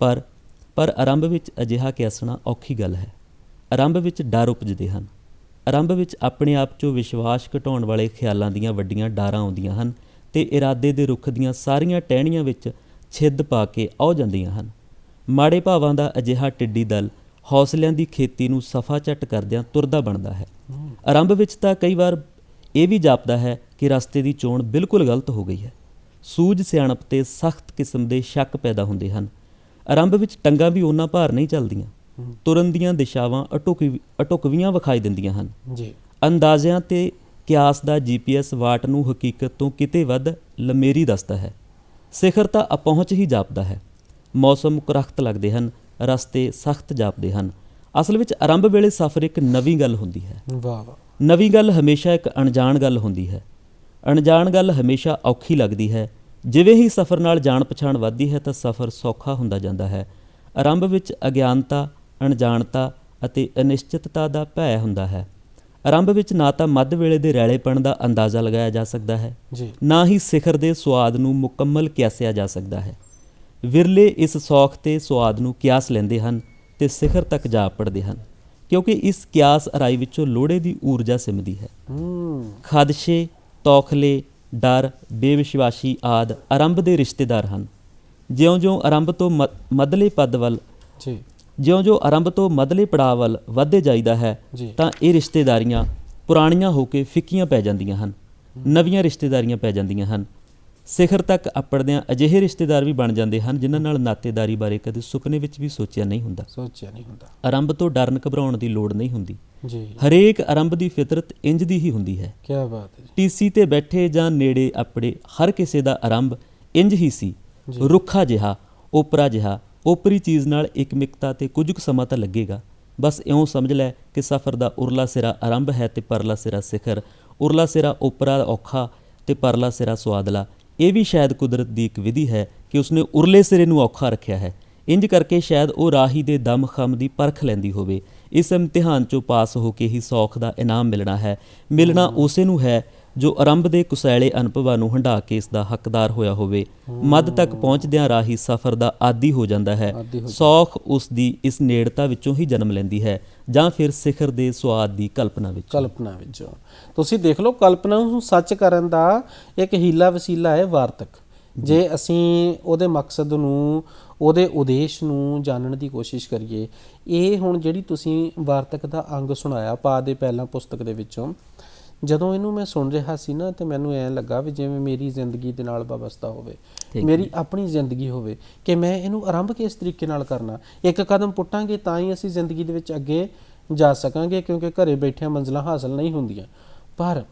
ਪਰ ਆਰੰਭ ਵਿੱਚ ਅਜਿਹਾ ਕਿਆਸਣਾ ਔਖੀ ਗੱਲ ਹੈ। ਆਰੰਭ ਵਿੱਚ ਡਰ ਉਪਜਦੇ ਹਨ। ਆਰੰਭ ਵਿੱਚ ਆਪਣੇ ਆਪ 'ਚੋਂ ਵਿਸ਼ਵਾਸ ਘਟਾਉਣ ਵਾਲੇ ਖਿਆਲਾਂ ਦੀਆਂ ਵੱਡੀਆਂ ਡਾਰਾਂ ਆਉਂਦੀਆਂ ਹਨ ਅਤੇ ਇਰਾਦੇ ਦੇ ਰੁੱਖ ਦੀਆਂ ਸਾਰੀਆਂ ਟਹਿਣੀਆਂ ਵਿੱਚ ਛਿੱਦ ਪਾ ਕੇ ਆਉ ਜਾਂਦੀਆਂ ਹਨ। ਮਾੜੇ ਭਾਵਾਂ ਦਾ ਅਜਿਹਾ ਟਿੱਡੀ ਦਲ ਹੌਸਲਿਆਂ ਦੀ ਖੇਤੀ ਨੂੰ ਸਫਾ ਝੱਟ ਕਰਦਿਆਂ ਤੁਰਦਾ ਬਣਦਾ ਹੈ। ਆਰੰਭ ਵਿੱਚ ਤਾਂ ਕਈ ਵਾਰ ਇਹ ਵੀ ਜਾਪਦਾ ਹੈ ਕਿ ਰਸਤੇ ਦੀ ਚੋਣ ਬਿਲਕੁਲ ਗਲਤ ਹੋ ਗਈ ਹੈ। ਸੂਝ ਸਿਆਣਪ ਤੇ ਸਖਤ ਕਿਸਮ ਦੇ ਸ਼ੱਕ ਪੈਦਾ ਹੁੰਦੇ ਹਨ। ਆਰੰਭ ਵਿੱਚ ਟੰਗਾਂ ਵੀ ਉਹਨਾਂ ਭਾਰ ਨਹੀਂ ਚੱਲਦੀਆਂ, ਤੁਰਨ ਦੀਆਂ ਦਿਸ਼ਾਵਾਂ ਅਟੁਕਵੀਆਂ ਵਿਖਾਈ ਦਿੰਦੀਆਂ ਹਨ। ਅੰਦਾਜ਼ਿਆਂ ਤੇ ਕਿਆਸ ਦਾ GPS ਵਾਟ ਨੂੰ ਹਕੀਕਤ ਤੋਂ ਕਿਤੇ ਵੱਧ ਲਮੇਰੀ ਦੱਸਦਾ ਹੈ। ਸਿਖਰ ਤਾਂ ਅਪਹੁੰਚ ਹੀ ਜਾਪਦਾ ਹੈ। ਮੌਸਮ ਕੁਰਖਤ ਲੱਗਦੇ ਹਨ, ਰਸਤੇ ਸਖਤ ਜਾਪਦੇ ਹਨ। ਅਸਲ ਵਿੱਚ ਆਰੰਭ ਵੇਲੇ ਸਫ਼ਰ ਇੱਕ ਨਵੀਂ ਗੱਲ ਹੁੰਦੀ ਹੈ। ਨਵੀਂ ਗੱਲ ਹਮੇਸ਼ਾ ਇੱਕ ਅਣਜਾਣ ਗੱਲ ਹੁੰਦੀ ਹੈ। ਅਣਜਾਣ ਗੱਲ ਹਮੇਸ਼ਾ ਔਖੀ ਲੱਗਦੀ ਹੈ। ਜਿਵੇਂ ਹੀ ਸਫ਼ਰ ਨਾਲ ਜਾਣ ਪਛਾਣ ਵੱਧਦੀ ਹੈ ਤਾਂ ਸਫ਼ਰ ਸੌਖਾ ਹੁੰਦਾ ਜਾਂਦਾ ਹੈ। ਆਰੰਭ ਵਿੱਚ ਅਗਿਆਨਤਾ, ਅਣਜਾਣਤਾ ਅਤੇ ਅਨਿਸ਼ਚਿਤਤਾ ਦਾ ਭੈ ਹੁੰਦਾ ਹੈ। ਆਰੰਭ ਵਿੱਚ ਨਾ ਤਾਂ ਮੱਧ ਵੇਲੇ ਦੇ ਰੈਲੇਪਣ ਦਾ ਅੰਦਾਜ਼ਾ ਲਗਾਇਆ ਜਾ ਸਕਦਾ ਹੈ, ਨਾ ਹੀ ਸਿਖਰ ਦੇ ਸੁਆਦ ਨੂੰ ਮੁਕੰਮਲ ਕਿਆਸਿਆ ਜਾ ਸਕਦਾ ਹੈ। ਵਿਰਲੇ ਇਸ ਸੌਖ ਤੇ ਸੁਆਦ ਨੂੰ ਕਿਆਸ ਲੈਂਦੇ ਹਨ ਤੇ ਸਿਖਰ ਤੱਕ ਜਾ ਪੜਦੇ ਹਨ, ਕਿਉਂਕਿ ਇਸ ਕਿਆਸ ਅਰਾਈ ਵਿੱਚੋਂ ਲੋੜੇ ਦੀ ਊਰਜਾ ਸਿਮਦੀ ਹੈ। ਖਦਸ਼ੇ, ਤੌਖਲੇ, ਡਰ, ਬੇਵਿਸ਼ਵਾਸੀ ਆਦਿ ਆਰੰਭ ਦੇ ਰਿਸ਼ਤੇਦਾਰ ਹਨ। ਜਿਉਂ-ਜਿਉਂ ਆਰੰਭ ਤੋਂ ਆਰੰਭ ਤੋਂ ਮੱਧਲੇ ਪੜਾਅ ਵੱਲ ਵੱਧਦੇ ਜਾਈਦਾ ਹੈ ਤਾਂ ਇਹ ਰਿਸ਼ਤੇਦਾਰੀਆਂ ਪੁਰਾਣੀਆਂ ਹੋ ਕੇ ਫਿੱਕੀਆਂ ਪੈ ਜਾਂਦੀਆਂ ਹਨ, ਨਵੀਆਂ ਰਿਸ਼ਤੇਦਾਰੀਆਂ ਪੈ ਜਾਂਦੀਆਂ ਹਨ। ਸਿਖਰ ਤੱਕ ਅੱਪੜਦਿਆਂ ਅਜਿਹੇ ਰਿਸ਼ਤੇਦਾਰ ਵੀ ਬਣ ਜਾਂਦੇ ਹਨ ਜਿਨ੍ਹਾਂ ਨਾਲ ਨਾਤੇਦਾਰੀ ਬਾਰੇ ਕਦੇ ਸੁਪਨੇ ਵਿੱਚ ਵੀ ਸੋਚਿਆ ਨਹੀਂ ਹੁੰਦਾ। ਆਰੰਭ ਤੋਂ ਡਰਨ ਘਬਰਾਉਣ ਦੀ ਲੋੜ ਨਹੀਂ ਹੁੰਦੀ। ਹਰੇਕ ਆਰੰਭ ਦੀ ਫਿਤਰਤ ਇੰਜ ਦੀ ਹੀ ਹੁੰਦੀ ਹੈ। ਟੀਸੀ ਤੇ ਬੈਠੇ ਜਾਂ ਨੇੜੇ ਆਪਣੇ ਹਰ ਕਿਸੇ ਦਾ ਆਰੰਭ ਇੰਜ ਹੀ ਸੀ, ਰੁੱਖਾ ਜਿਹਾ, ਓਪਰਾ ਜਿਹਾ। ਓਪਰੀ ਚੀਜ਼ ਨਾਲ ਇੱਕਮਿਕਤਾ ਤੇ ਕੁਝ ਕੁ ਸਮਾਂ ਤਾਂ ਲੱਗੇਗਾ। ਬਸ ਇਉਂ ਸਮਝ ਲੈ ਕਿ ਸਫ਼ਰ ਦਾ ਉਰਲਾ ਸਿਰਾ ਆਰੰਭ ਹੈ ਤੇ ਪਰਲਾ ਸਿਰਾ ਸਿਖਰ। ਉਰਲਾ ਸਿਰਾ ਓਪਰਾ ਔਖਾ ਤੇ ਪਰਲਾ ਸਿਰਾ ਸੁਆਦਲਾ। ਇਹ ਵੀ ਸ਼ਾਇਦ ਕੁਦਰਤ ਦੀ ਇੱਕ ਵਿਧੀ ਹੈ ਕਿ ਉਸਨੇ ਉਰਲੇ ਸਿਰੇ ਨੂੰ ਔਖਾ ਰੱਖਿਆ ਹੈ। ਇੰਜ ਕਰਕੇ ਸ਼ਾਇਦ ਉਹ ਰਾਹੀ ਦੇ ਦਮ ਖਮ ਦੀ ਪਰਖ ਲੈਂਦੀ ਹੋਵੇ। ਇਸ ਇਮਤਿਹਾਨ 'ਚੋਂ ਪਾਸ ਹੋ ਕੇ ਹੀ ਸੌਖ ਦਾ ਇਨਾਮ ਮਿਲਣਾ ਹੈ। ਮਿਲਣਾ ਉਸੇ ਨੂੰ ਹੈ ਜੋ ਆਰੰਭ ਦੇ ਕੁਸੈਲੇ ਅਨੁਭਵਾਂ ਨੂੰ ਹੰਢਾ ਕੇ ਇਸ ਦਾ ਹੱਕਦਾਰ ਹੋਇਆ ਹੋਵੇ। ਮੱਧ ਤੱਕ ਪਹੁੰਚਦਿਆਂ ਰਾਹੀ ਸਫ਼ਰ ਦਾ ਆਦੀ ਹੋ ਜਾਂਦਾ ਹੈ। ਸੌਖ ਉਸ ਦੀ ਇਸ ਨੇੜਤਾ ਵਿੱਚੋਂ ਹੀ ਜਨਮ ਲੈਂਦੀ ਹੈ ਜਾਂ ਫਿਰ ਸਿਖਰ ਦੇ ਸੁਆਦ ਦੀ ਕਲਪਨਾ ਵਿੱਚੋਂ। ਤੁਸੀਂ ਦੇਖ ਲਓ, ਕਲਪਨਾ ਨੂੰ ਸੱਚ ਕਰਨ ਦਾ ਇੱਕ ਹੀਲਾ ਵਸੀਲਾ ਹੈ ਵਾਰਤਕ। ਜੇ ਅਸੀਂ ਉਹਦੇ ਮਕਸਦ ਨੂੰ, ਉਹਦੇ ਉਦੇਸ਼ ਨੂੰ ਜਾਣਨ ਦੀ ਕੋਸ਼ਿਸ਼ ਕਰੀਏ, ਇਹ ਹੁਣ ਜਿਹੜੀ ਤੁਸੀਂ ਵਾਰਤਕ ਦਾ ਅੰਗ ਸੁਣਾਇਆ ਪਾ ਦੇ ਪਹਿਲਾਂ ਪੁਸਤਕ ਦੇ ਵਿੱਚੋਂ, ਜਦੋਂ ਇਹਨੂੰ ਮੈਂ ਸੁਣ ਰਿਹਾ ਸੀ ਨਾ ਤੇ ਮੈਨੂੰ ਐਂ ਲੱਗਾ ਵੀ ਜਿਵੇਂ ਮੇਰੀ ਜ਼ਿੰਦਗੀ ਦੇ ਨਾਲ ਵਾਬਸਤਾ ਹੋਵੇ, ਮੇਰੀ ਆਪਣੀ ਜ਼ਿੰਦਗੀ ਹੋਵੇ ਕਿ ਮੈਂ ਇਹਨੂੰ ਆਰੰਭ ਕਿਸ ਤਰੀਕੇ ਨਾਲ ਕਰਨਾ। ਇੱਕ ਕਦਮ ਪੁੱਟਾਂਗੇ ਤਾਂ ਹੀ ਅਸੀਂ ਜ਼ਿੰਦਗੀ ਦੇ ਵਿੱਚ ਅੱਗੇ ਜਾ ਸਕਾਂਗੇ, ਕਿਉਂਕਿ ਘਰੇ ਬੈਠਿਆਂ ਮੰਜ਼ਿਲਾਂ ਹਾਸਲ ਨਹੀਂ ਹੁੰਦੀਆਂ। ਪਰ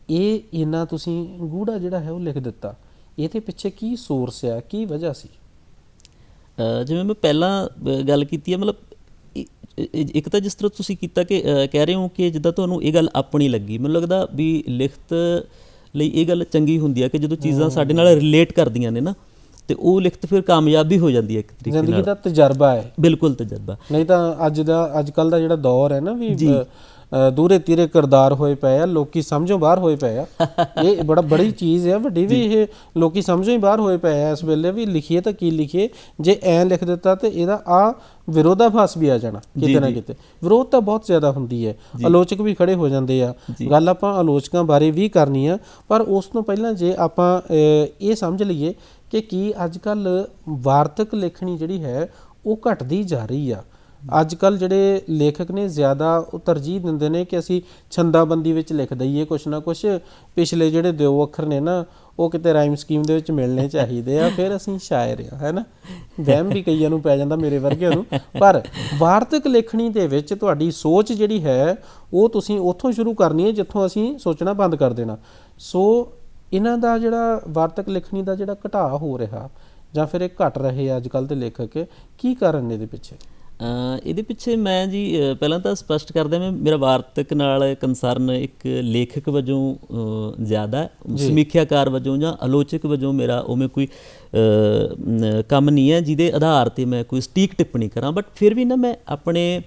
ਇਹ ਇੰਨਾ ਤੁਸੀਂ ਗੂੜਾ ਜਿਹੜਾ ਹੈ ਉਹ ਲਿਖ ਦਿੱਤਾ, ਇਹਦੇ ਪਿੱਛੇ ਕੀ ਸੋਰਸ ਆ, ਕੀ ਵਜ੍ਹਾ ਸੀ? ਜਿਵੇਂ ਮੈਂ ਪਹਿਲਾਂ ਗੱਲ ਕੀਤੀ ਹੈ, ਮਤਲਬ ਇੱਕ ਤਾਂ ਜਿਸ ਤਰ੍ਹਾਂ ਤੁਸੀਂ ਕੀਤਾ ਕਿ ਕਹਿ ਰਹੇ ਹੋ ਕਿ ਜਿੱਦਾਂ ਤੁਹਾਨੂੰ ਇਹ ਗੱਲ ਆਪਣੀ ਲੱਗੀ, ਮੈਨੂੰ ਲੱਗਦਾ ਵੀ ਲਿਖਤ ਲਈ ਇਹ ਗੱਲ ਚੰਗੀ ਹੁੰਦੀ ਹੈ ਕਿ ਜਦੋਂ ਚੀਜ਼ਾਂ ਸਾਡੇ ਨਾਲ ਰਿਲੇਟ ਕਰਦੀਆਂ ਨੇ ਨਾ ਤੇ ਉਹ ਲਿਖਤ ਫਿਰ ਕਾਮਯਾਬ ਵੀ ਹੋ ਜਾਂਦੀ ਹੈ ਇੱਕ ਤਰੀਕੇ ਨਾਲ। ਜ਼ਿੰਦਗੀ ਦਾ ਤਜਰਬਾ ਹੈ, ਬਿਲਕੁਲ ਤਜਰਬਾ। ਨਹੀਂ ਤਾਂ ਅੱਜ ਕੱਲ੍ਹ ਦਾ ਜਿਹੜਾ ਦੌਰ ਹੈ ਨਾ ਵੀ
ਦੂਰੇ ਤੀਰੇ ਕਿਰਦਾਰ ਹੋਏ ਪਏ ਆ, ਲੋਕੀ ਸਮਝੋਂ ਬਾਹਰ ਹੋਏ ਪਏ ਆ। ਇਹ ਬੜੀ ਚੀਜ਼ ਹੈ ਵੱਡੀ ਵੀ, ਇਹ ਲੋਕੀ ਸਮਝੋਂ ਹੀ ਬਾਹਰ ਹੋਏ ਪਏ ਆ ਇਸ ਵੇਲੇ ਵੀ ਲਿਖੀਏ ਤਾਂ ਕੀ ਲਿਖੀਏ। ਜੇ ਐਂ ਲਿਖ ਦਿੱਤਾ ਤੇ ਇਹਦਾ ਆ ਵਿਰੋਧਾਭਾਸ ਵੀ ਆ ਜਾਣਾ ਕਿਤੇ ਨਾ ਕਿਤੇ। ਵਿਰੋਧ ਤਾਂ ਬਹੁਤ ਜ਼ਿਆਦਾ ਹੁੰਦੀ ਹੈ, ਆਲੋਚਕ ਵੀ ਖੜੇ ਹੋ ਜਾਂਦੇ ਆ। ਗੱਲ ਆਪਾਂ ਆਲੋਚਕਾਂ ਬਾਰੇ ਵੀ ਕਰਨੀ ਆ, ਪਰ ਉਸ ਤੋਂ ਪਹਿਲਾਂ ਜੇ ਆਪਾਂ ਇਹ ਸਮਝ ਲਈਏ ਕਿ ਕੀ ਅੱਜ ਕੱਲ੍ਹ ਵਾਰਤਕ ਲੇਖਣੀ ਜਿਹੜੀ ਹੈ ਉਹ ਘਟਦੀ ਜਾ ਰਹੀ ਆ। ਅੱਜ ਕੱਲ੍ਹ ਜਿਹੜੇ ਲੇਖਕ ਨੇ ਜ਼ਿਆਦਾ ਉਹ ਤਰਜੀਹ ਦਿੰਦੇ ਨੇ ਕਿ ਅਸੀਂ ਛੰਦਾਬੰਦੀ ਵਿੱਚ ਲਿਖ ਦਈਏ ਕੁਛ ਨਾ ਕੁਛ, ਪਿਛਲੇ ਜਿਹੜੇ 2 ਅੱਖਰ ਨੇ ਨਾ ਉਹ ਕਿਤੇ ਰਾਈਮ ਸਕੀਮ ਦੇ ਵਿੱਚ ਮਿਲਣੇ ਚਾਹੀਦੇ ਆ, ਫਿਰ ਅਸੀਂ ਸ਼ਾਇਰ ਆ, ਹੈ ਨਾ। ਵਹਿਮ ਵੀ ਕਈਆਂ ਨੂੰ ਪੈ ਜਾਂਦਾ, ਮੇਰੇ ਵਰਗਿਆਂ ਨੂੰ। ਪਰ ਵਾਰਤਕ ਲੇਖਣੀ ਦੇ ਵਿੱਚ ਤੁਹਾਡੀ ਸੋਚ ਜਿਹੜੀ ਹੈ ਉਹ ਤੁਸੀਂ ਉੱਥੋਂ ਸ਼ੁਰੂ ਕਰਨੀ ਹੈ ਜਿੱਥੋਂ ਅਸੀਂ ਸੋਚਣਾ ਬੰਦ ਕਰ ਦੇਣਾ। ਸੋ ਇਹਨਾਂ ਦਾ ਜਿਹੜਾ ਵਾਰਤਕ ਲਿਖਣੀ ਦਾ ਜਿਹੜਾ ਘਟਾਅ ਹੋ ਰਿਹਾ ਜਾਂ ਫਿਰ ਇਹ ਘਟ ਰਹੇ ਅੱਜ ਕੱਲ੍ਹ ਦੇ ਲੇਖਕ, ਕੀ ਕਾਰਨ ਨੇ ਇਹਦੇ ਪਿੱਛੇ?
ਇਹਦੇ ਪਿੱਛੇ ਮੈਂ ਜੀ ਪਹਿਲਾਂ ਤਾਂ ਸਪਸ਼ਟ ਕਰਦਾ, ਮੈਂ ਮੇਰਾ ਵਾਰਤਕ ਨਾਲ ਕੰਸਰਨ ਇੱਕ ਲੇਖਕ ਵਜੋਂ ਜ਼ਿਆਦਾ, ਸਮੀਖਿਆਕਾਰ ਵਜੋਂ ਜਾਂ ਆਲੋਚਕ ਵਜੋਂ ਮੇਰਾ ਉਵੇਂ ਕੋਈ ਕੰਮ ਨਹੀਂ ਹੈ ਜਿਹਦੇ ਆਧਾਰ 'ਤੇ ਮੈਂ ਕੋਈ ਸਟੀਕ ਟਿੱਪਣੀ ਕਰਾਂ। ਬਟ ਫਿਰ ਵੀ ਨਾ ਮੈਂ ਆਪਣੇ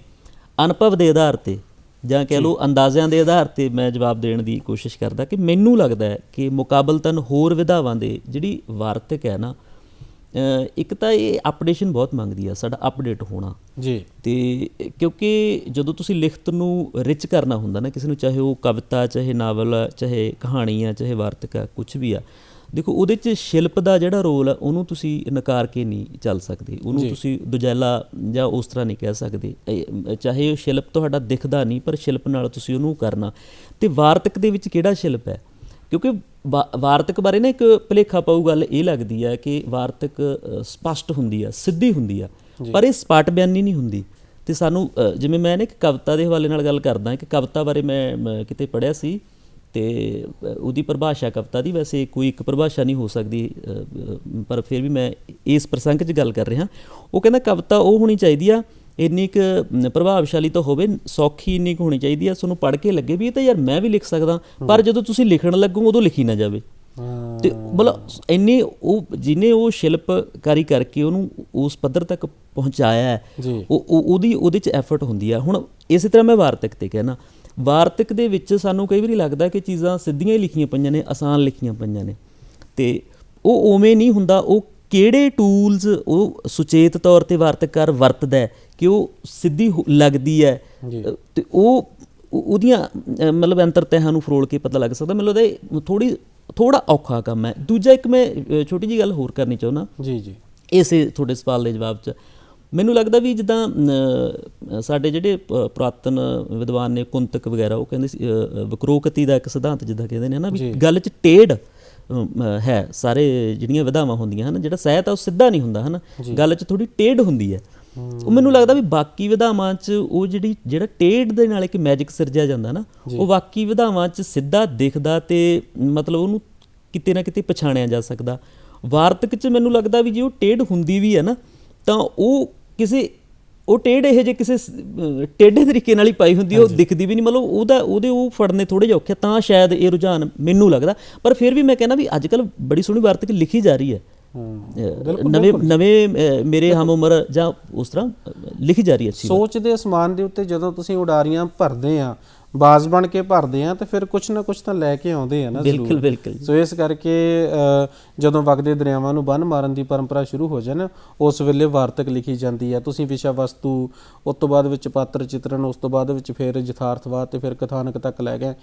ਅਨੁਭਵ ਦੇ ਆਧਾਰ 'ਤੇ ਜਾਂ ਕਹਿ ਲਓ ਅੰਦਾਜ਼ਿਆਂ ਦੇ ਆਧਾਰ 'ਤੇ ਮੈਂ ਜਵਾਬ ਦੇਣ ਦੀ ਕੋਸ਼ਿਸ਼ ਕਰਦਾ ਕਿ ਮੈਨੂੰ ਲੱਗਦਾ ਹੈ ਕਿ ਮੁਕਾਬਲਤਨ ਹੋਰ ਵਿਧਾਵਾਂ ਦੇ ਜਿਹੜੀ ਵਾਰਤਕ ਹੈ ਨਾ, ਇੱਕ ਤਾਂ ਇਹ ਅਪਡੇਸ਼ਨ ਬਹੁਤ ਮੰਗਦੀ ਆ, ਸਾਡਾ ਅਪਡੇਟ ਹੋਣਾ
ਜੀ।
ਅਤੇ ਕਿਉਂਕਿ ਜਦੋਂ ਤੁਸੀਂ ਲਿਖਤ ਨੂੰ ਰਿਚ ਕਰਨਾ ਹੁੰਦਾ ਨਾ ਕਿਸੇ ਨੂੰ, ਚਾਹੇ ਉਹ ਕਵਿਤਾ, ਚਾਹੇ ਨਾਵਲ, ਚਾਹੇ ਕਹਾਣੀ ਆ, ਚਾਹੇ ਵਾਰਤਕ ਆ, ਕੁਛ ਵੀ ਆ, ਦੇਖੋ ਉਹਦੇ 'ਚ ਸ਼ਿਲਪ ਦਾ ਜਿਹੜਾ ਰੋਲ ਆ ਉਹਨੂੰ ਤੁਸੀਂ ਨਕਾਰ ਕੇ ਨਹੀਂ ਚੱਲ ਸਕਦੇ, ਉਹਨੂੰ ਤੁਸੀਂ ਦੁਜੈਲਾ ਜਾਂ ਉਸ ਤਰ੍ਹਾਂ ਨਹੀਂ ਕਹਿ ਸਕਦੇ। ਚਾਹੇ ਉਹ ਸ਼ਿਲਪ ਤੁਹਾਡਾ ਦਿਖਦਾ ਨਹੀਂ, ਪਰ ਸ਼ਿਲਪ ਨਾਲ ਤੁਸੀਂ ਉਹਨੂੰ ਕਰਨਾ। ਅਤੇ ਵਾਰਤਕ ਦੇ ਵਿੱਚ ਕਿਹੜਾ ਸ਼ਿਲਪ ਹੈ? ਕਿਉਂਕਿ ਵਾਰਤਕ ਬਾਰੇ ਨਾ ਇੱਕ ਭੁਲੇਖਾ ਪਾਊ ਗੱਲ ਇਹ ਲੱਗਦੀ ਹੈ ਕਿ ਵਾਰਤਕ ਸਪਸ਼ਟ ਹੁੰਦੀ ਆ, ਸਿੱਧੀ ਹੁੰਦੀ ਆ, ਪਰ ਇਹ ਸਪਾਟ ਬਿਆਨੀ ਨਹੀਂ ਹੁੰਦੀ। ਅਤੇ ਸਾਨੂੰ ਜਿਵੇਂ ਮੈਂ ਨਾ ਇੱਕ ਕਵਿਤਾ ਦੇ ਹਵਾਲੇ ਨਾਲ ਗੱਲ ਕਰਦਾ, ਇੱਕ ਕਵਿਤਾ ਬਾਰੇ ਮੈਂ ਕਿਤੇ ਪੜ੍ਹਿਆ ਸੀ ਅਤੇ ਉਹਦੀ ਪਰਿਭਾਸ਼ਾ ਕਵਿਤਾ ਦੀ, ਵੈਸੇ ਕੋਈ ਇੱਕ ਪਰਿਭਾਸ਼ਾ ਨਹੀਂ ਹੋ ਸਕਦੀ, ਪਰ ਫਿਰ ਵੀ ਮੈਂ ਇਸ ਪ੍ਰਸੰਗ 'ਚ ਗੱਲ ਕਰ ਰਿਹਾ। ਉਹ ਕਹਿੰਦਾ ਕਵਿਤਾ ਉਹ ਹੋਣੀ ਚਾਹੀਦੀ ਆ ਇੰਨੀ ਕੁ ਪ੍ਰਭਾਵਸ਼ਾਲੀ ਤਾਂ ਹੋਵੇ, ਸੌਖੀ ਇੰਨੀ ਕੁ ਹੋਣੀ ਚਾਹੀਦੀ ਆ, ਤੁਹਾਨੂੰ ਪੜ੍ਹ ਕੇ ਲੱਗੇ ਵੀ ਇਹ ਤਾਂ ਯਾਰ ਮੈਂ ਵੀ ਲਿਖ ਸਕਦਾ, ਪਰ ਜਦੋਂ ਤੁਸੀਂ ਲਿਖਣ ਲੱਗੋ ਉਦੋਂ ਲਿਖੀ ਨਾ ਜਾਵੇ। ਅਤੇ ਮਤਲਬ ਇੰਨੀ ਉਹ ਜਿਹਨੇ ਉਹ ਸ਼ਿਲਪਕਾਰੀ ਕਰਕੇ ਉਹਨੂੰ ਉਸ ਪੱਧਰ ਤੱਕ ਪਹੁੰਚਾਇਆ ਹੈ, ਉਹਦੇ 'ਚ ਐਫਰਟ ਹੁੰਦੀ ਆ। ਹੁਣ ਇਸੇ ਤਰ੍ਹਾਂ ਮੈਂ ਵਾਰਤਕ 'ਤੇ ਕਹਿਣਾ, ਵਾਰਤਕ ਦੇ ਵਿੱਚ ਸਾਨੂੰ ਕਈ ਵਾਰੀ ਲੱਗਦਾ ਕਿ ਚੀਜ਼ਾਂ ਸਿੱਧੀਆਂ ਹੀ ਲਿਖੀਆਂ ਪਈਆਂ ਨੇ, ਆਸਾਨ ਲਿਖੀਆਂ ਪਈਆਂ ਨੇ, ਅਤੇ ਉਹ ਉਵੇਂ ਨਹੀਂ ਹੁੰਦਾ। ਉਹ ਕਿਹੜੇ ਟੂਲਸ ਉਹ ਸੁਚੇਤ ਤੌਰ 'ਤੇ ਵਾਰਤਕਕਾਰ ਵਰਤਦਾ ਕਿ ਉਹ ਸਿੱਧੀ ਲੱਗਦੀ ਹੈ, ਅਤੇ ਉਹਦੀਆਂ ਮਤਲਬ ਅੰਤਰ-ਤਹਿਆਂ ਨੂੰ ਫਰੋਲ ਕੇ ਪਤਾ ਲੱਗ ਸਕਦਾ। ਮੈਨੂੰ ਲੱਗਦਾ ਇਹ ਥੋੜ੍ਹਾ ਔਖਾ ਕੰਮ ਹੈ। ਦੂਜਾ ਇੱਕ ਮੈਂ ਛੋਟੀ ਜਿਹੀ ਗੱਲ ਹੋਰ ਕਰਨੀ ਚਾਹੁੰਦਾ ਜੀ ਇਸੇ ਤੁਹਾਡੇ ਸਵਾਲ ਦੇ ਜਵਾਬ 'ਚ। ਮੈਨੂੰ ਲੱਗਦਾ ਵੀ ਜਿੱਦਾਂ ਸਾਡੇ ਜਿਹੜੇ ਪੁਰਾਤਨ ਵਿਦਵਾਨ ਨੇ, ਕੁੰਤਕ ਵਗੈਰਾ, ਉਹ ਕਹਿੰਦੇ ਸੀ ਵਕਰੋਕਤੀ ਦਾ ਇੱਕ ਸਿਧਾਂਤ ਜਿੱਦਾਂ ਕਹਿੰਦੇ ਨੇ ਨਾ, ਵੀ ਗੱਲ 'ਚ ਟੇਢ ਹੈ। ਸਾਰੇ ਜਿਹੜੀਆਂ ਵਿਧਾਵਾਂ ਹੁੰਦੀਆਂ ਹਨ, ਜਿਹੜਾ ਸਾਹਿਤ ਆ ਉਹ ਸਿੱਧਾ ਨਹੀਂ ਹੁੰਦਾ, ਹੈ ਨਾ, ਗੱਲ 'ਚ ਥੋੜ੍ਹੀ ਟੇਢ ਹੁੰਦੀ ਹੈ। ਉਹ ਮੈਨੂੰ ਲੱਗਦਾ ਵੀ ਬਾਕੀ ਵਿਧਾਵਾਂ 'ਚ ਉਹ ਜਿਹੜਾ ਟੇਢ ਦੇ ਨਾਲ ਇੱਕ ਮੈਜਿਕ ਸਿਰਜਿਆ ਜਾਂਦਾ ਨਾ, ਉਹ ਬਾਕੀ ਵਿਧਾਵਾਂ 'ਚ ਸਿੱਧਾ ਦਿਖਦਾ ਅਤੇ ਮਤਲਬ ਉਹਨੂੰ ਕਿਤੇ ਨਾ ਕਿਤੇ ਪਛਾਣਿਆ ਜਾ ਸਕਦਾ। ਵਾਰਤਕ 'ਚ ਮੈਨੂੰ ਲੱਗਦਾ ਵੀ ਜੇ ਉਹ ਟੇਢ ਹੁੰਦੀ ਵੀ ਹੈ ਨਾ, ਤਾਂ ਉਹ ਟੇਢ ਇਹੋ ਜਿਹੇ ਕਿਸੇ ਟੇਢੇ ਤਰੀਕੇ ਨਾਲ ਹੀ ਪਾਈ ਹੁੰਦੀ, ਉਹ ਦਿਖਦੀ ਵੀ ਨਹੀਂ, ਮਤਲਬ ਉਹਦੇ ਉਹ ਫੜਨੇ ਥੋੜ੍ਹੇ ਜਿਹੇ ਔਖੇ, ਤਾਂ ਸ਼ਾਇਦ ਇਹ ਰੁਝਾਨ ਮੈਨੂੰ ਲੱਗਦਾ। ਪਰ ਫਿਰ ਵੀ ਮੈਂ ਕਹਿੰਦਾ ਵੀ ਅੱਜ ਕੱਲ੍ਹ ਬੜੀ ਸੋਹਣੀ ਵਾਰਤਕ ਲਿਖੀ ਜਾ ਰਹੀ ਹੈ, ਨਵੇਂ ਮੇਰੇ ਹਮ ਉਮਰ ਜਾਂ ਉਸ ਤਰ੍ਹਾਂ ਲਿਖੀ ਜਾ ਰਹੀ ਹੈ।
ਸੋਚ ਦੇ ਅਸਮਾਨ ਦੇ ਉੱਤੇ ਜਦੋਂ ਤੁਸੀਂ ਉਡਾਰੀਆਂ ਭਰਦੇ ਆ, ਬਾਜ਼ ਬਣ ਕੇ ਭਰਦੇ ਆ, ਤੇ ਫਿਰ ਕੁਛ ਨਾ ਕੁਛ ਤਾਂ ਲੈ ਕੇ ਆਉਂਦੇ ਆ ਨਾ।
ਬਿਲਕੁਲ।
ਸੋ ਇਸ ਕਰਕੇ ਜਦੋਂ ਵਗਦੇ ਦਰਿਆਵਾਂ ਨੂੰ ਬੰਨ੍ਹ ਮਾਰਨ ਦੀ ਪਰੰਪਰਾ ਸ਼ੁਰੂ ਹੋ ਜਾਏ ਨਾ, ਉਸ ਵੇਲੇ ਵਾਰਤਕ ਲਿਖੀ ਜਾਂਦੀ ਹੈ। ਤੁਸੀਂ ਵਿਸ਼ਾ ਵਸਤੂ, ਉਸ ਤੋਂ ਬਾਅਦ ਵਿੱਚ ਪਾਤਰ ਚਿੱਤਰਨ, ਉਸ ਤੋਂ ਬਾਅਦ ਵਿੱਚ ਫਿਰ ਯਥਾਰਥਵਾਦ, ਤੇ ਫਿਰ ਕਥਾਨਕ ਤੱਕ ਲੈ ਗਏ।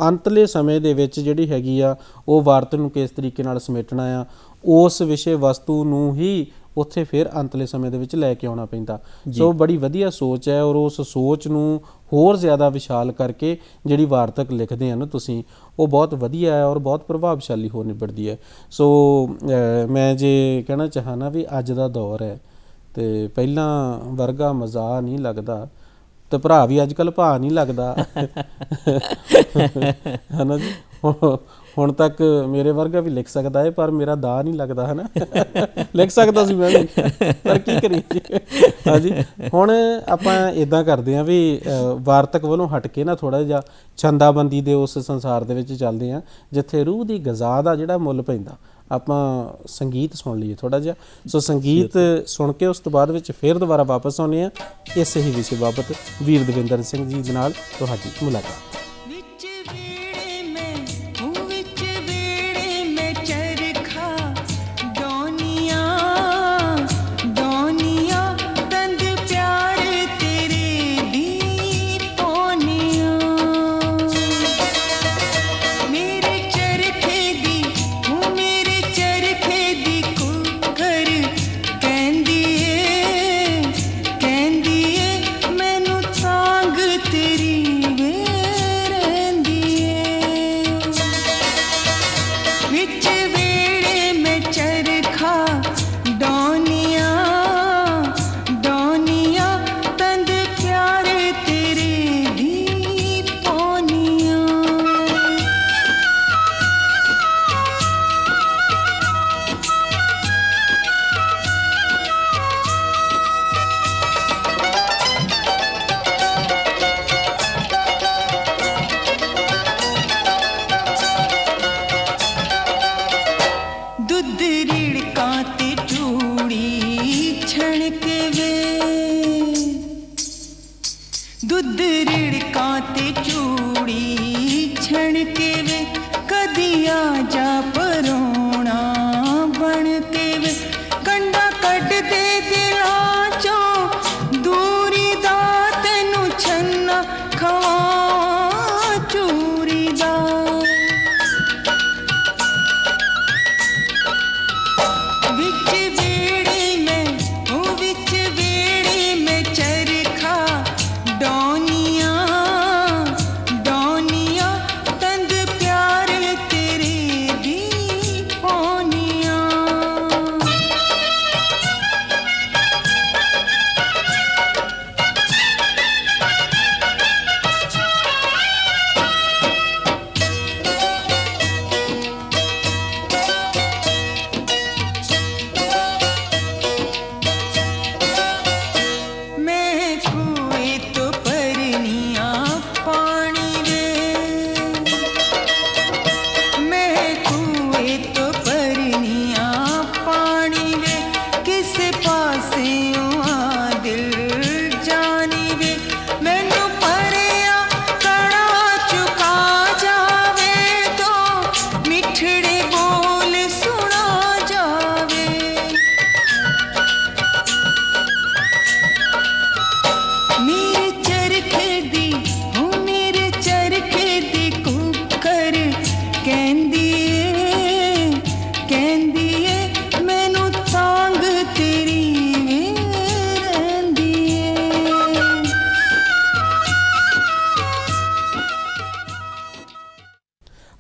ਅੰਤਲੇ ਸਮੇਂ ਦੇ ਵਿੱਚ ਜਿਹੜੀ ਹੈਗੀ ਆ ਉਹ ਵਾਰਤਕ ਨੂੰ ਕਿਸ ਤਰੀਕੇ ਨਾਲ ਸਮੇਟਣਾ ਆ, ਉਸ ਵਿਸ਼ੇ ਵਸਤੂ ਨੂੰ ਹੀ ਉੱਥੇ ਫਿਰ ਅੰਤਲੇ ਸਮੇਂ ਦੇ ਵਿੱਚ ਲੈ ਕੇ ਆਉਣਾ ਪੈਂਦਾ। ਸੋ ਬੜੀ ਵਧੀਆ ਸੋਚ ਹੈ, ਔਰ ਉਸ ਸੋਚ ਨੂੰ ਹੋਰ ਜ਼ਿਆਦਾ ਵਿਸ਼ਾਲ ਕਰਕੇ ਜਿਹੜੀ ਵਾਰਤਕ ਲਿਖਦੇ ਆ ਨਾ ਤੁਸੀਂ, ਉਹ ਬਹੁਤ ਵਧੀਆ ਹੈ ਔਰ ਬਹੁਤ ਪ੍ਰਭਾਵਸ਼ਾਲੀ ਹੋ ਨਿਬੜਦੀ ਹੈ। ਸੋ ਮੈਂ ਜੇ ਕਹਿਣਾ ਚਾਹਾਂ ਨਾ ਵੀ ਅੱਜ ਦਾ ਦੌਰ ਹੈ ਅਤੇ ਪਹਿਲਾਂ ਵਰਗਾ ਮਜ਼ਾ ਨਹੀਂ ਲੱਗਦਾ, ਅਤੇ ਭਰਾ ਵੀ ਅੱਜ ਕੱਲ੍ਹ ਭਾ ਨਹੀਂ ਲੱਗਦਾ, ਹੈ ਨਾ ਜੀ। ਹੁਣ ਤੱਕ ਮੇਰੇ ਵਰਗਾ ਵੀ ਲਿਖ ਸਕਦਾ ਹੈ, ਪਰ ਮੇਰਾ ਦਾ ਨਹੀਂ ਲੱਗਦਾ ਹੈ ਨਾ। ਲਿਖ ਸਕਦਾ ਸੀ ਮੈਂ ਵੀ, ਪਰ ਕੀ ਕਰੀਏ ਜੀ। ਹਾਂਜੀ, ਹੁਣ ਆਪਾਂ ਇੱਦਾਂ ਕਰਦੇ ਹਾਂ ਵੀ ਵਾਰਤਕ ਵੱਲੋਂ ਹਟ ਕੇ ਨਾ ਥੋੜ੍ਹਾ ਜਿਹਾ ਛੰਦਾਬੰਦੀ ਦੇ ਉਸ ਸੰਸਾਰ ਦੇ ਵਿੱਚ ਚੱਲਦੇ ਹਾਂ ਜਿੱਥੇ ਰੂਹ ਦੀ ਗਜ਼ਾ ਦਾ ਜਿਹੜਾ ਮੁੱਲ ਪੈਂਦਾ। ਆਪਾਂ ਸੰਗੀਤ ਸੁਣ ਲਈਏ ਥੋੜ੍ਹਾ ਜਿਹਾ। ਸੋ ਸੰਗੀਤ ਸੁਣ ਕੇ ਉਸ ਤੋਂ ਬਾਅਦ ਵਿੱਚ ਫਿਰ ਦੁਬਾਰਾ ਵਾਪਸ ਆਉਂਦੇ ਹਾਂ ਇਸੇ ਹੀ ਵਿਸ਼ੇ ਬਾਬਤ ਵੀਰ ਦਵਿੰਦਰ ਸਿੰਘ ਜੀ ਦੇ ਨਾਲ ਤੁਹਾਡੀ ਮੁਲਾਕਾਤ।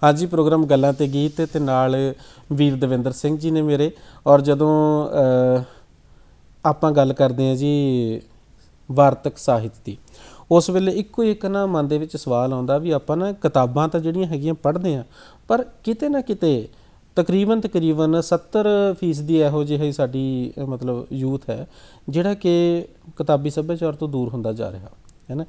ਅੱਜ ਹੀ ਪ੍ਰੋਗਰਾਮ ਗੱਲਾਂ ਤੇ ਗੀਤ ਤੇ ਨਾਲ ਵੀਰ ਦਵਿੰਦਰ ਸਿੰਘ ਜੀ ਨੇ ਮੇਰੇ। ਔਰ ਜਦੋਂ ਆਪਾਂ ਗੱਲ ਕਰਦੇ ਹਾਂ ਜੀ ਵਾਰਤਕ ਸਾਹਿਤ ਦੀ, ਉਸ ਵੇਲੇ ਇੱਕੋ ਇੱਕ ਨਾ ਮਨ ਦੇ ਵਿੱਚ ਸਵਾਲ ਆਉਂਦਾ ਵੀ ਆਪਾਂ ਨਾ ਕਿਤਾਬਾਂ ਤਾਂ ਜਿਹੜੀਆਂ ਹੈਗੀਆਂ ਪੜ੍ਹਦੇ ਹਾਂ, ਪਰ ਕਿਤੇ ਨਾ ਕਿਤੇ ਤਕਰੀਬਨ 70% ਇਹੋ ਜਿਹੀ ਸਾਡੀ ਮਤਲਬ ਯੂਥ ਹੈ ਜਿਹੜਾ ਕਿ ਕਿਤਾਬੀ ਸੱਭਿਆਚਾਰ ਤੋਂ ਦੂਰ ਹੁੰਦਾ ਜਾ ਰਿਹਾ ਹੈ ਨਾ।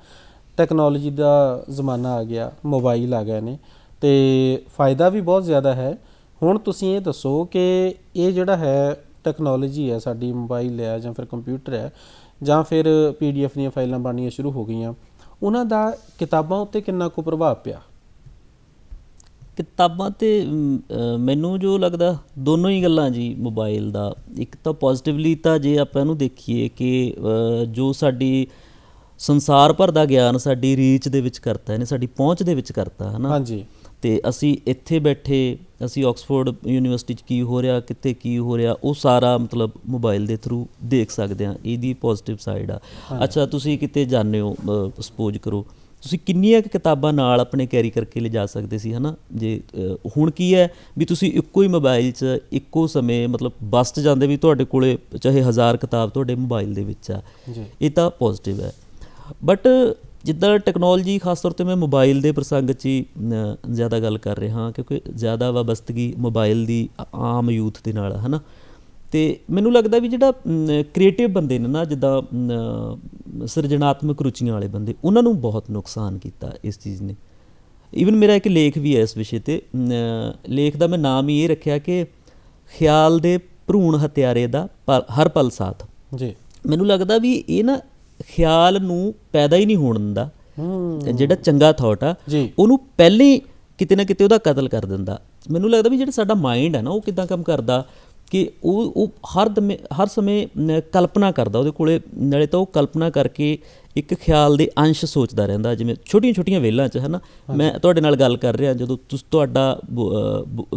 ਟੈਕਨੋਲੋਜੀ ਦਾ ਜ਼ਮਾਨਾ ਆ ਗਿਆ, ਮੋਬਾਈਲ ਆ ਗਏ ਨੇ ਅਤੇ ਫਾਇਦਾ ਵੀ ਬਹੁਤ ਜ਼ਿਆਦਾ ਹੈ। ਹੁਣ ਤੁਸੀਂ ਇਹ ਦੱਸੋ ਕਿ ਇਹ ਜਿਹੜਾ ਹੈ ਟੈਕਨੋਲੋਜੀ ਹੈ ਸਾਡੀ, ਮੋਬਾਈਲ ਹੈ ਜਾਂ ਫਿਰ ਕੰਪਿਊਟਰ ਹੈ ਜਾਂ ਫਿਰ PDF ਦੀਆਂ ਫਾਈਲਾਂ ਬਣਨੀਆਂ ਸ਼ੁਰੂ ਹੋ ਗਈਆਂ, ਉਹਨਾਂ ਦਾ ਕਿਤਾਬਾਂ ਉੱਤੇ ਕਿੰਨਾ ਕੁ ਪ੍ਰਭਾਵ ਪਿਆ?
ਕਿਤਾਬਾਂ 'ਤੇ ਮੈਨੂੰ ਜੋ ਲੱਗਦਾ ਦੋਨੋਂ ਹੀ ਗੱਲਾਂ ਜੀ। ਮੋਬਾਈਲ ਦਾ ਇੱਕ ਤਾਂ ਪੋਜ਼ੀਟਿਵਲੀ ਤਾਂ ਜੇ ਆਪਾਂ ਇਹਨੂੰ ਦੇਖੀਏ ਕਿ ਜੋ ਸਾਡੀ ਸੰਸਾਰ ਭਰ ਦਾ ਗਿਆਨ ਸਾਡੀ ਰੀਚ ਦੇ ਵਿੱਚ ਕਰਤਾ ਇਹਨੇ, ਸਾਡੀ ਪਹੁੰਚ ਦੇ ਵਿੱਚ ਕਰਤਾ ਹੈ ਨਾ।
ਹਾਂਜੀ।
ਅਤੇ ਅਸੀਂ ਇੱਥੇ ਬੈਠੇ ਅਸੀਂ ਆਕਸਫੋਰਡ ਯੂਨੀਵਰਸਿਟੀ 'ਚ ਕੀ ਹੋ ਰਿਹਾ, ਕਿੱਥੇ ਕੀ ਹੋ ਰਿਹਾ, ਉਹ ਸਾਰਾ ਮਤਲਬ ਮੋਬਾਈਲ ਦੇ ਥਰੂ ਦੇਖ ਸਕਦੇ ਹਾਂ। ਇਹਦੀ ਪੋਜ਼ੀਟਿਵ ਸਾਈਡ ਆ। ਅੱਛਾ, ਤੁਸੀਂ ਕਿਤੇ ਜਾਂਦੇ ਹੋ, ਸਪੋਜ਼ ਕਰੋ ਤੁਸੀਂ ਕਿੰਨੀਆਂ ਕੁ ਕਿਤਾਬਾਂ ਨਾਲ ਆਪਣੇ ਕੈਰੀ ਕਰਕੇ ਲਿਜਾ ਸਕਦੇ ਸੀ ਹੈ ਨਾ। ਜੇ ਹੁਣ ਕੀ ਹੈ ਵੀ ਤੁਸੀਂ ਇੱਕੋ ਹੀ ਮੋਬਾਈਲ 'ਚ ਇੱਕੋ ਸਮੇਂ ਮਤਲਬ ਬੱਸ 'ਚ ਜਾਂਦੇ ਵੀ ਤੁਹਾਡੇ ਕੋਲ ਚਾਹੇ 1000 ਕਿਤਾਬ ਤੁਹਾਡੇ ਮੋਬਾਈਲ ਦੇ ਵਿੱਚ ਆ। ਇਹ ਤਾਂ ਪੋਜ਼ੀਟਿਵ ਹੈ। ਬਟ ਜਿੱਦਾਂ ਟੈਕਨੋਲੋਜੀ ਖਾਸ ਤੌਰ 'ਤੇ ਮੈਂ ਮੋਬਾਈਲ ਦੇ ਪ੍ਰਸੰਗ 'ਚ ਹੀ ਜ਼ਿਆਦਾ ਗੱਲ ਕਰ ਰਿਹਾ ਹਾਂ, ਕਿਉਂਕਿ ਜ਼ਿਆਦਾ ਵਾਬਸਤਗੀ ਮੋਬਾਈਲ ਦੀ ਆਮ ਯੂਥ ਦੇ ਨਾਲ ਹੈ ਨਾ। ਅਤੇ ਮੈਨੂੰ ਲੱਗਦਾ ਵੀ ਜਿਹੜਾ ਕ੍ਰੀਏਟਿਵ ਬੰਦੇ ਨੇ ਨਾ, ਜਿੱਦਾਂ ਸਿਰਜਣਾਤਮਕ ਰੁਚੀਆਂ ਵਾਲੇ ਬੰਦੇ, ਉਹਨਾਂ ਨੂੰ ਬਹੁਤ ਨੁਕਸਾਨ ਕੀਤਾ ਇਸ ਚੀਜ਼ ਨੇ। ਈਵਨ ਮੇਰਾ ਇੱਕ ਲੇਖ ਵੀ ਹੈ ਇਸ ਵਿਸ਼ੇ 'ਤੇ। ਲੇਖ ਦਾ ਮੈਂ ਨਾਮ ਹੀ ਇਹ ਰੱਖਿਆ ਕਿ ਖਿਆਲ ਦੇ ਭਰੂਣ ਹਥਿਆਰੇ ਦਾ ਹਰ ਪਲ ਸਾਥ।
ਜੀ,
ਮੈਨੂੰ ਲੱਗਦਾ ਵੀ ਇਹ ਨਾ ਖਿਆਲ ਨੂੰ ਪੈਦਾ ਹੀ ਨਹੀਂ ਹੋਣ ਦਿੰਦਾ। ਜਿਹੜਾ ਚੰਗਾ ਥਾਟ ਆ ਉਹਨੂੰ ਪਹਿਲਾਂ ਹੀ ਕਿਤੇ ਨਾ ਕਿਤੇ ਉਹਦਾ ਕਤਲ ਕਰ ਦਿੰਦਾ। ਮੈਨੂੰ ਲੱਗਦਾ ਵੀ ਜਿਹੜਾ ਸਾਡਾ ਮਾਈਂਡ ਹੈ ਨਾ, ਉਹ ਕਿੱਦਾਂ ਕੰਮ ਕਰਦਾ ਕਿ ਉਹ ਹਰ ਸਮੇਂ ਕਲਪਨਾ ਕਰਦਾ। ਉਹਦੇ ਕੋਲੇ ਨਾਲੇ ਤਾਂ ਉਹ ਕਲਪਨਾ ਕਰਕੇ ਇੱਕ ਖਿਆਲ ਦੇ ਅੰਸ਼ ਸੋਚਦਾ ਰਹਿੰਦਾ, ਜਿਵੇਂ ਛੋਟੀਆਂ ਛੋਟੀਆਂ ਵੇਲਾਂ 'ਚ ਹੈ ਨਾ। ਮੈਂ ਤੁਹਾਡੇ ਨਾਲ ਗੱਲ ਕਰ ਰਿਹਾ, ਜਦੋਂ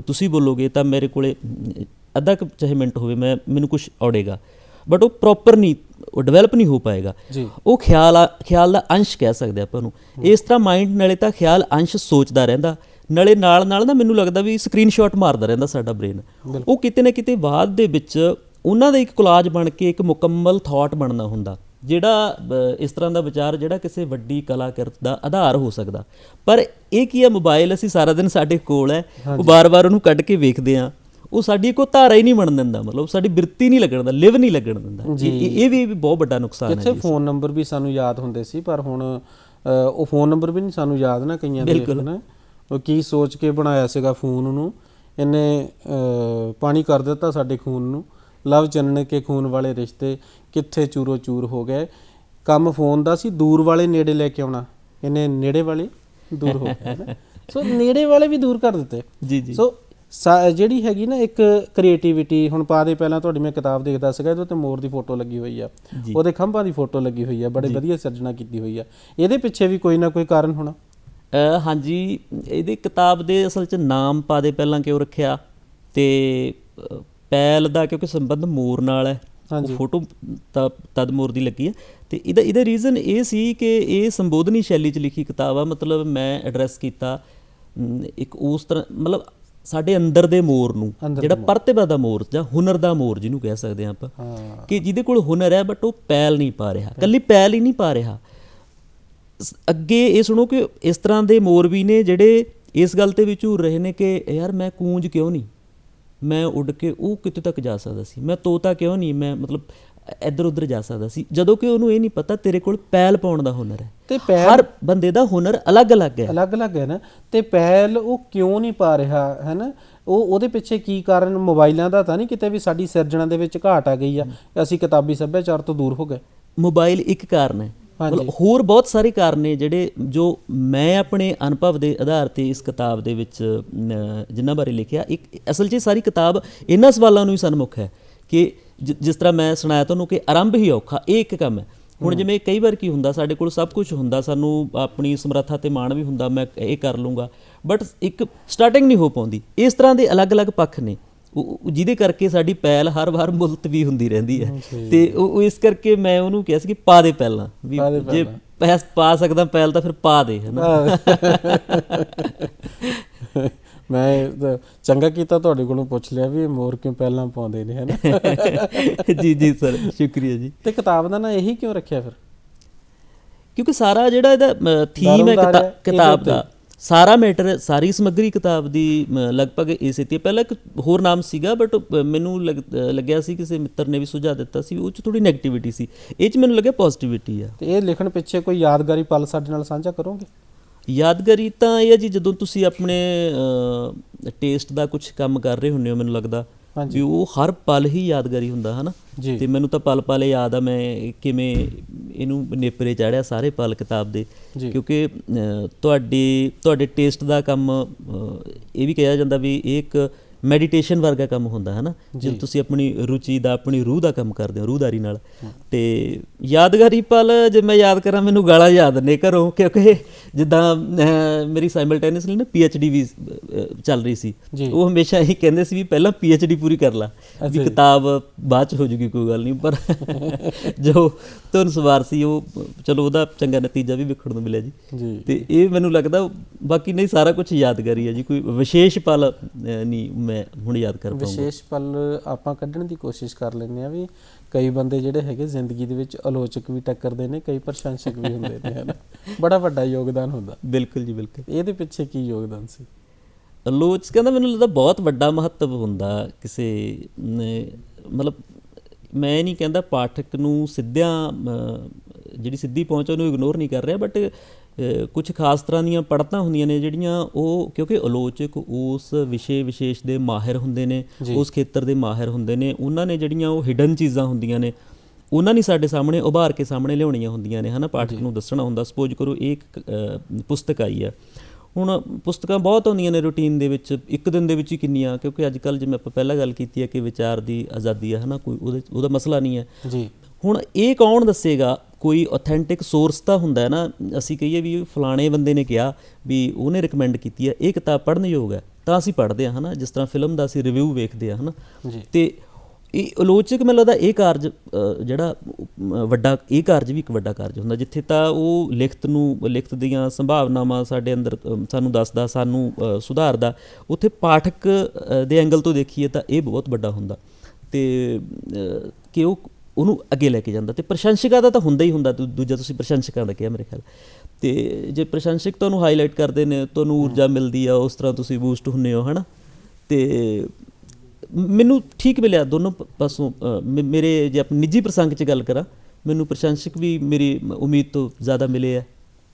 ਤੁਸੀਂ ਬੋਲੋਗੇ ਤਾਂ ਮੇਰੇ ਕੋਲੇ ਅੱਧਾ ਕੁ ਚਾਹੇ ਮਿੰਟ ਹੋਵੇ, ਮੈਨੂੰ ਕੁਛ ਔੜੇਗਾ, ਬਟ ਉਹ ਪ੍ਰੋਪਰ ਨਹੀਂ, ਉਹ ਡਿਵੈਲਪ ਨਹੀਂ ਹੋ ਪਾਏਗਾ। ਉਹ ਖਿਆਲ ਦਾ ਅੰਸ਼ ਕਹਿ ਸਕਦੇ ਆਪਾਂ ਉਹਨੂੰ। ਇਸ ਤਰ੍ਹਾਂ ਮਾਈਂਡ ਨਾਲੇ ਤਾਂ ਖਿਆਲ ਅੰਸ਼ ਸੋਚਦਾ ਰਹਿੰਦਾ, ਨਾਲੇ ਨਾਲ ਨਾ ਮੈਨੂੰ ਲੱਗਦਾ ਵੀ ਸਕਰੀਨਸ਼ਾਟ ਮਾਰਦਾ ਰਹਿੰਦਾ ਸਾਡਾ ਬ੍ਰੇਨ। ਉਹ ਕਿਤੇ ਨਾ ਕਿਤੇ ਬਾਅਦ ਦੇ ਵਿੱਚ ਉਹਨਾਂ ਦਾ ਇੱਕ ਕੋਲਾਜ ਬਣ ਕੇ ਇੱਕ ਮੁਕੰਮਲ ਥਾਟ ਬਣਨਾ ਹੁੰਦਾ, ਜਿਹੜਾ ਇਸ ਤਰ੍ਹਾਂ ਦਾ ਵਿਚਾਰ ਜਿਹੜਾ ਕਿਸੇ ਵੱਡੀ ਕਲਾਕ੍ਰਿਤ ਦਾ ਆਧਾਰ ਹੋ ਸਕਦਾ। ਪਰ ਇਹ ਕੀ ਹੈ, ਮੋਬਾਈਲ ਅਸੀਂ ਸਾਰਾ ਦਿਨ ਸਾਡੇ ਕੋਲ ਹੈ, ਉਹ ਵਾਰ-ਵਾਰ ਉਹਨੂੰ ਕੱਢ ਕੇ ਵੇਖਦੇ ਹਾਂ, ਉਹ ਸਾਡੀ ਕੋਈ ਧਾਰਾ ਹੀ ਨਹੀਂ ਬਣਨ ਦਿੰਦਾ, ਮਤਲਬ ਸਾਡੀ ਬਿਰਤੀ ਨਹੀਂ ਲੱਗਣ ਦਿੰਦਾ, ਲਿਵ ਨਹੀਂ ਲੱਗਣ ਦਿੰਦਾ। ਇਹ ਵੀ ਬਹੁਤ ਵੱਡਾ ਨੁਕਸਾਨ ਹੈ।
ਕਿੱਥੇ ਫੋਨ ਨੰਬਰ ਵੀ ਸਾਨੂੰ ਯਾਦ ਹੁੰਦੇ ਸੀ, ਪਰ ਹੁਣ ਉਹ ਫੋਨ ਨੰਬਰ ਵੀ ਨਹੀਂ ਸਾਨੂੰ ਯਾਦ ਨਾ ਕਈਆਂ ਦੇ। ਬਿਲਕੁਲ, ਉਹ ਕੀ ਸੋਚ ਕੇ ਬਣਾਇਆ ਸੀਗਾ ਫੋਨ ਨੂੰ, ਇਹਨੇ ਪਾਣੀ ਕਰ ਦਿੱਤਾ ਸਾਡੇ ਖੂਨ ਨੂੰ। ਲਵ ਚੰਨਣ ਕੇ ਖੂਨ ਵਾਲੇ ਰਿਸ਼ਤੇ ਕਿੱਥੇ ਚੂਰੋ ਚੂਰ ਹੋ ਗਏ। ਕੰਮ ਫੋਨ ਦਾ ਸੀ, ਦੂਰ ਵਾਲੇ ਨੇੜੇ ਲੈ ਕੇ ਆਉਣਾ, ਇਹਨੇ ਨੇੜੇ ਵਾਲੇ ਦੂਰ ਹੋ ਗਏ। ਸੋ ਨੇੜੇ ਵਾਲੇ ਵੀ ਦੂਰ ਕਰ ਦਿੱਤੇ। ਜੀ। ਸੋ ਜਿਹੜੀ ਹੈਗੀ ਨਾ ਇੱਕ ਕ੍ਰੀਏਟੀਵਿਟੀ, ਹੁਣ ਪਾ ਦੇ ਪਹਿਲਾਂ ਤੁਹਾਡੀ ਮੈਂ ਕਿਤਾਬ ਦੇਖਦਾ ਸੀਗਾ, ਇਹਦੇ ਉੱਤੇ ਮੋਰ ਦੀ ਫੋਟੋ ਲੱਗੀ ਹੋਈ ਆ, ਉਹਦੇ ਖੰਭਾਂ ਦੀ ਫੋਟੋ ਲੱਗੀ ਹੋਈ ਆ, ਬੜੇ ਵਧੀਆ ਸਿਰਜਣਾ ਕੀਤੀ ਹੋਈ ਆ। ਇਹਦੇ ਪਿੱਛੇ ਵੀ ਕੋਈ ਨਾ ਕੋਈ ਕਾਰਨ ਹੋਣਾ।
ਹਾਂਜੀ, ਇਹਦੀ ਕਿਤਾਬ ਦੇ ਅਸਲ 'ਚ ਨਾਮ ਪਾ ਦੇ ਪਹਿਲਾਂ ਕਿਉਂ ਰੱਖਿਆ, ਅਤੇ ਪੈਲ ਦਾ ਕਿਉਂਕਿ ਸੰਬੰਧ ਮੋਰ ਨਾਲ ਹੈ, ਫੋਟੋ ਤਦ ਮੋਰ ਦੀ ਲੱਗੀ ਹੈ। ਅਤੇ ਇਹਦਾ ਰੀਜ਼ਨ ਇਹ ਸੀ ਕਿ ਇਹ ਸੰਬੋਧਨੀ ਸ਼ੈਲੀ 'ਚ ਲਿਖੀ ਕਿਤਾਬ ਆ। ਮਤਲਬ ਮੈਂ ਐਡਰੈਸ ਕੀਤਾ ਇੱਕ ਉਸ ਤਰ੍ਹਾਂ, ਮਤਲਬ ਸਾਡੇ ਅੰਦਰ ਦੇ ਮੋਰ ਨੂੰ, ਜਿਹੜਾ ਪ੍ਰਤਿਭਾ ਦਾ ਮੋਰ ਜਾਂ ਹੁਨਰ ਦਾ ਮੋਰ ਜਿਹਨੂੰ ਕਹਿ ਸਕਦੇ ਹਾਂ ਆਪਾਂ, ਕਿ ਜਿਹਦੇ ਕੋਲ ਹੁਨਰ ਹੈ ਬਟ ਉਹ ਪੈਲ ਨਹੀਂ ਪਾ ਰਿਹਾ, ਇਕੱਲੀ ਪੈਲ ਹੀ ਨਹੀਂ ਪਾ ਰਿਹਾ। ਅੱਗੇ ਇਹ ਸੁਣੋ ਕਿ ਇਸ ਤਰ੍ਹਾਂ ਦੇ ਮੋਰ ਵੀ ਨੇ ਜਿਹੜੇ ਇਸ ਗੱਲ 'ਤੇ ਵੀ ਝੂਰ ਰਹੇ ਨੇ ਕਿ ਯਾਰ ਮੈਂ ਕੂੰਜ ਕਿਉਂ ਨਹੀਂ, ਮੈਂ ਉੱਡ ਕੇ ਉਹ ਕਿਤੇ ਤੱਕ ਜਾ ਸਕਦਾ ਸੀ, ਮੈਂ ਤੋਤਾ ਕਿਉਂ ਨਹੀਂ, ਮੈਂ ਮਤਲਬ ਇੱਧਰ ਉੱਧਰ ਜਾ ਸਕਦਾ ਸੀ, ਜਦੋਂ ਕਿ ਉਹਨੂੰ ਇਹ ਨਹੀਂ ਪਤਾ ਤੇਰੇ ਕੋਲ ਪੈਲ ਪਾਉਣ ਦਾ ਹੁਨਰ ਹੈ। ਤੇ ਹਰ ਬੰਦੇ ਦਾ ਹੁਨਰ ਅਲੱਗ-ਅਲੱਗ ਹੈ
ਨਾ। ਤੇ ਪੈਲ ਉਹ ਕਿਉਂ ਨਹੀਂ ਪਾ ਰਿਹਾ ਹੈ ਨਾ, ਉਹਦੇ ਪਿੱਛੇ ਕੀ ਕਾਰਨ? ਮੋਬਾਈਲਾਂ ਦਾ ਤਾਂ ਨਹੀਂ ਕਿਤੇ ਵੀ ਸਾਡੀ ਸਿਰਜਣਾ ਦੇ ਵਿੱਚ ਘਾਟ ਆ ਗਈ ਆ, ਅਸੀਂ ਕਿਤਾਬੀ ਸੱਭਿਆਚਾਰ ਤੋਂ ਦੂਰ ਹੋ ਗਏ?
ਮੋਬਾਈਲ ਇੱਕ ਕਾਰਨ ਹੈ, ਹੋਰ ਬਹੁਤ ਸਾਰੇ ਕਾਰਨ ਨੇ ਜਿਹੜੇ ਜੋ ਮੈਂ ਆਪਣੇ ਅਨੁਭਵ ਦੇ ਆਧਾਰ 'ਤੇ ਇਸ ਕਿਤਾਬ ਦੇ ਵਿੱਚ ਜਿਨ੍ਹਾਂ ਬਾਰੇ ਲਿਖਿਆ। ਇੱਕ ਅਸਲ 'ਚ ਸਾਰੀ ਕਿਤਾਬ ਇਹਨਾਂ ਸਵਾਲਾਂ ਨੂੰ ਹੀ ਸਨਮੁਖ ਹੈ ਕਿ ਜਿਸ ਤਰ੍ਹਾਂ ਮੈਂ ਸੁਣਾਇਆ ਤੁਹਾਨੂੰ ਕਿ ਆਰੰਭ ਹੀ ਔਖਾ, ਇਹ ਇੱਕ ਕੰਮ ਹੈ। ਹੁਣ ਜਿਵੇਂ ਕਈ ਵਾਰ ਕੀ ਹੁੰਦਾ, ਸਾਡੇ ਕੋਲ ਸਭ ਕੁਝ ਹੁੰਦਾ, ਸਾਨੂੰ ਆਪਣੀ ਸਮਰੱਥਾ 'ਤੇ ਮਾਣ ਵੀ ਹੁੰਦਾ, ਮੈਂ ਇਹ ਕਰ ਲੂੰਗਾ, ਬਟ ਇੱਕ ਸਟਾਰਟਿੰਗ ਨਹੀਂ ਹੋ ਪਾਉਂਦੀ। ਇਸ ਤਰ੍ਹਾਂ ਦੇ ਅਲੱਗ-ਅਲੱਗ ਪੱਖ ਨੇ ਜਿਹਦੇ ਕਰਕੇ ਸਾਡੀ ਪਹਿਲ ਹਰ ਵਾਰ ਮੁਲਤਵੀ ਹੁੰਦੀ ਰਹਿੰਦੀ ਹੈ। ਅਤੇ ਉਹ ਇਸ ਕਰਕੇ ਮੈਂ ਉਹਨੂੰ ਕਿਹਾ ਸੀ ਕਿ ਪਾ ਦੇ ਪਹਿਲਾਂ, ਵੀ ਜੇ ਪਾ ਸਕਦਾ ਪਹਿਲ ਤਾਂ ਫਿਰ ਪਾ ਦੇ, ਹੈ ਨਾ।
ਮੈਂ ਚੰਗਾ ਕੀਤਾ ਤੁਹਾਡੇ ਕੋਲੋਂ ਪੁੱਛ ਲਿਆ ਵੀ ਇਹ ਮੋਰ ਕਿਉਂ ਪਹਿਲਾਂ ਪਾਉਂਦੇ ਨੇ, ਹੈ ਨਾ।
ਜੀ ਸਰ, ਸ਼ੁਕਰੀਆ ਜੀ।
ਅਤੇ ਕਿਤਾਬ ਦਾ ਨਾ ਇਹੀ ਕਿਉਂ ਰੱਖਿਆ ਫਿਰ?
ਕਿਉਂਕਿ ਸਾਰਾ ਜਿਹੜਾ ਇਹਦਾ ਥੀਮ ਹੈ ਕਿਤਾਬ ਦਾ, ਸਾਰਾ ਮੈਟਰ, ਸਾਰੀ ਸਮੱਗਰੀ ਕਿਤਾਬ ਦੀ ਲਗਭਗ ਇਸੇ 'ਤੇ। ਪਹਿਲਾਂ ਇੱਕ ਹੋਰ ਨਾਮ ਸੀਗਾ, ਬਟ ਮੈਨੂੰ ਲੱਗਿਆ ਸੀ ਕਿਸੇ ਮਿੱਤਰ ਨੇ ਵੀ ਸੁਝਾਅ ਦਿੱਤਾ ਸੀ, ਉਹ 'ਚ ਥੋੜ੍ਹੀ ਨੈਗੇਟਿਵਿਟੀ ਸੀ, ਇਹ 'ਚ ਮੈਨੂੰ ਲੱਗਿਆ ਪੋਜ਼ੀਟਿਵਿਟੀ ਆ।
ਅਤੇ ਇਹ ਲਿਖਣ ਪਿੱਛੇ ਕੋਈ ਯਾਦਗਾਰੀ ਪਲ ਸਾਡੇ ਨਾਲ ਸਾਂਝਾ ਕਰੋਗੇ?
ਯਾਦਗਾਰੀ ਤਾਂ ਇਹ ਹੈ ਜੀ, ਜਦੋਂ ਤੁਸੀਂ ਆਪਣੇ ਟੇਸਟ ਦਾ ਕੁਛ ਕੰਮ ਕਰ ਰਹੇ ਹੁੰਦੇ ਹੋ, ਮੈਨੂੰ ਲੱਗਦਾ ਵੀ ਉਹ ਹਰ ਪਲ ਹੀ ਯਾਦਗਾਰੀ ਹੁੰਦਾ, ਹੈ ਨਾ। ਅਤੇ ਮੈਨੂੰ ਤਾਂ ਪਲ ਯਾਦ ਆ, ਮੈਂ ਕਿਵੇਂ ਇਹਨੂੰ ਨੇਪਰੇ ਚਾੜਿਆ ਸਾਰੇ ਪਲ ਕਿਤਾਬ ਦੇ, ਕਿਉਂਕਿ ਤੁਹਾਡੇ ਟੇਸਟ ਦਾ ਕੰਮ ਇਹ ਵੀ ਕਿਹਾ ਜਾਂਦਾ ਵੀ ਇਹ ਇੱਕ ਮੈਡੀਟੇਸ਼ਨ ਵਰਗਾ ਕੰਮ ਹੁੰਦਾ, ਹੈ ਨਾ। ਜਦੋਂ ਤੁਸੀਂ ਆਪਣੀ ਰੁਚੀ ਦਾ, ਆਪਣੀ ਰੂਹ ਦਾ ਕੰਮ ਕਰਦੇ ਹੋ, ਰੂਹਦਾਰੀ ਨਾਲ। ਅਤੇ ਯਾਦਗਾਰੀ ਪਲ ਜੇ ਮੈਂ ਯਾਦ ਕਰਾਂ, ਮੈਨੂੰ ਗਾਲਾਂ ਯਾਦ ਨੇ ਘਰੋਂ, ਕਿਉਂਕਿ ਜਿੱਦਾਂ ਮੇਰੀ ਸਾਈਮਲਟੇਨੀਅਸਲੀ ਨਾ PhD ਵੀ ਚੱਲ ਰਹੀ ਸੀ। ਉਹ ਹਮੇਸ਼ਾ ਇਹੀ ਕਹਿੰਦੇ ਸੀ ਵੀ ਪਹਿਲਾਂ PhD ਪੂਰੀ ਕਰ ਲਾ, ਵੀ ਕਿਤਾਬ ਬਾਅਦ 'ਚ ਹੋ ਜੂਗੀ, ਕੋਈ ਗੱਲ ਨਹੀਂ। ਪਰ ਜੋ ਧੁਨ ਸਵਾਰ ਸੀ, ਉਹ ਚਲੋ ਉਹਦਾ ਚੰਗਾ ਨਤੀਜਾ ਵੀ ਵੇਖਣ ਨੂੰ ਮਿਲਿਆ ਜੀ। ਅਤੇ ਇਹ ਮੈਨੂੰ ਲੱਗਦਾ, ਬਾਕੀ ਨਹੀਂ ਸਾਰਾ ਕੁਛ ਯਾਦਗਾਰੀ ਹੈ ਜੀ, ਕੋਈ ਵਿਸ਼ੇਸ਼ ਪਲ ਨਹੀਂ ਮੈਂ ਹੁਣ ਯਾਦ ਕਰ ਪਾਉਂਗਾ।
ਵਿਸ਼ੇਸ਼ ਪਲ ਆਪਾਂ ਕੱਢਣ ਦੀ ਕੋਸ਼ਿਸ਼ ਕਰ ਲੈਂਦੇ ਹਾਂ ਵੀ ਕਈ ਬੰਦੇ ਜਿਹੜੇ ਹੈਗੇ ਜ਼ਿੰਦਗੀ ਦੇ ਵਿੱਚ ਆਲੋਚਕ ਵੀ ਟੱਕਰਦੇ ਨੇ, ਕਈ ਪ੍ਰਸ਼ੰਸਕ ਵੀ ਹੁੰਦੇ ਨੇ, ਹੈ ਨਾ। ਬੜਾ ਵੱਡਾ ਯੋਗਦਾਨ ਹੁੰਦਾ।
ਬਿਲਕੁਲ ਜੀ, ਬਿਲਕੁਲ।
ਇਹਦੇ ਪਿੱਛੇ ਕੀ ਯੋਗਦਾਨ ਸੀ?
ਆਲੋਚਕਾਂ ਦਾ ਮੈਨੂੰ ਲੱਗਦਾ ਬਹੁਤ ਵੱਡਾ ਮਹੱਤਵ ਹੁੰਦਾ ਕਿਸੇ ਮਤਲਬ ਮੈਂ ਨਹੀਂ ਕਹਿੰਦਾ ਪਾਠਕ ਨੂੰ ਜਿਹੜੀ ਸਿੱਧੀ ਪਹੁੰਚ ਉਹਨੂੰ ਇਗਨੋਰ ਨਹੀਂ ਕਰ ਰਿਹਾ, ਬਟ ਕੁਝ ਖਾਸ ਤਰ੍ਹਾਂ ਦੀਆਂ ਪੜ੍ਹਤਾਂ ਹੁੰਦੀਆਂ ਨੇ ਜਿਹੜੀਆਂ ਉਹ, ਕਿਉਂਕਿ ਆਲੋਚਕ ਉਸ ਵਿਸ਼ੇ ਵਿਸ਼ੇਸ਼ ਦੇ ਮਾਹਿਰ ਹੁੰਦੇ ਨੇ, ਉਸ ਖੇਤਰ ਦੇ ਮਾਹਿਰ ਹੁੰਦੇ ਨੇ, ਉਹਨਾਂ ਨੇ ਜਿਹੜੀਆਂ ਉਹ ਹਿਡਨ ਚੀਜ਼ਾਂ ਹੁੰਦੀਆਂ ਨੇ ਉਹਨਾਂ ਨੇ ਸਾਡੇ ਸਾਹਮਣੇ ਉਭਾਰ ਕੇ ਸਾਹਮਣੇ ਲਿਆਉਣੀਆਂ ਹੁੰਦੀਆਂ ਨੇ, ਹੈ ਨਾ। ਪਾਠਕ ਨੂੰ ਦੱਸਣਾ ਹੁੰਦਾ। ਸਪੋਜ਼ ਕਰੋ ਇਹ ਇੱਕ ਪੁਸਤਕ ਆਈ ਆ, ਹੁਣ ਪੁਸਤਕਾਂ ਬਹੁਤ ਆਉਂਦੀਆਂ ਨੇ ਰੂਟੀਨ ਦੇ ਵਿੱਚ, ਇੱਕ ਦਿਨ ਦੇ ਵਿੱਚ ਹੀ ਕਿੰਨੀਆਂ, ਕਿਉਂਕਿ ਅੱਜ ਕੱਲ੍ਹ ਜਿਵੇਂ ਆਪਾਂ ਪਹਿਲਾਂ ਗੱਲ ਕੀਤੀ ਹੈ ਕਿ ਵਿਚਾਰ ਦੀ ਆਜ਼ਾਦੀ ਹੈ ਨਾ, ਕੋਈ ਉਹਦਾ ਮਸਲਾ ਨਹੀਂ ਹੈ ਜੀ। ਹੁਣ ਇਹ ਕੌਣ ਦੱਸੇਗਾ? ਕੋਈ ਔਥੈਂਟਿਕ ਸੋਰਸ ਤਾਂ ਹੁੰਦਾ ਹੈ ਨਾ। ਅਸੀਂ ਕਹੀਏ ਵੀ ਫਲਾਣੇ ਬੰਦੇ ਨੇ ਕਿਹਾ ਵੀ ਉਹਨੇ ਰਿਕਮੈਂਡ ਕੀਤੀ ਹੈ, ਇਹ ਕਿਤਾਬ ਪੜ੍ਹਨ ਯੋਗ ਹੈ, ਤਾਂ ਅਸੀਂ ਪੜ੍ਹਦੇ ਹਾਂ, ਹੈ ਨਾ। ਜਿਸ ਤਰ੍ਹਾਂ ਫਿਲਮ ਦਾ ਅਸੀਂ ਰਿਵਿਊ ਵੇਖਦੇ ਹਾਂ, ਹੈ ਨਾ। ਅਤੇ ਇਹ ਆਲੋਚਕ ਮੈਨੂੰ ਲੱਗਦਾ ਇਹ ਕਾਰਜ ਜਿਹੜਾ ਵੱਡਾ, ਇਹ ਕਾਰਜ ਵੀ ਇੱਕ ਵੱਡਾ ਕਾਰਜ ਹੁੰਦਾ, ਜਿੱਥੇ ਤਾਂ ਉਹ ਲਿਖਤ ਦੀਆਂ ਸੰਭਾਵਨਾਵਾਂ ਸਾਡੇ ਅੰਦਰ ਸਾਨੂੰ ਦੱਸਦਾ, ਸਾਨੂੰ ਸੁਧਾਰਦਾ, ਉੱਥੇ ਪਾਠਕ ਦੇ ਐਂਗਲ ਤੋਂ ਦੇਖੀਏ ਤਾਂ ਇਹ ਬਹੁਤ ਵੱਡਾ ਹੁੰਦਾ। ਅਤੇ ਕਿ ਉਹਨੂੰ ਅੱਗੇ ਲੈ ਕੇ ਜਾਂਦਾ। ਅਤੇ ਪ੍ਰਸ਼ੰਸਕਾਂ ਦਾ ਤਾਂ ਹੁੰਦਾ ਹੀ ਹੁੰਦਾ। ਦੂਜਾ ਤੁਸੀਂ ਪ੍ਰਸ਼ੰਸਕਾਂ ਦਾ ਕਿਹਾ ਮੇਰੇ ਖਿਆਲ। ਅਤੇ ਜੇ ਪ੍ਰਸ਼ੰਸਕ ਤੁਹਾਨੂੰ ਹਾਈਲਾਈਟ ਕਰਦੇ ਨੇ, ਤੁਹਾਨੂੰ ਊਰਜਾ ਮਿਲਦੀ ਆ, ਉਸ ਤਰ੍ਹਾਂ ਤੁਸੀਂ ਬੂਸਟ ਹੁੰਦੇ ਹੋ, ਹੈ ਨਾ। ਅਤੇ ਮੈਨੂੰ ਠੀਕ ਮਿਲਿਆ ਦੋਨੋਂ ਪਾਸੋਂ। ਮੇਰੇ ਜੇ ਆਪਣੀ ਨਿੱਜੀ ਪ੍ਰਸੰਗ 'ਚ ਗੱਲ ਕਰਾਂ, ਮੈਨੂੰ ਪ੍ਰਸ਼ੰਸਕ ਵੀ ਮੇਰੀ ਉਮੀਦ ਤੋਂ ਜ਼ਿਆਦਾ ਮਿਲੇ ਆ,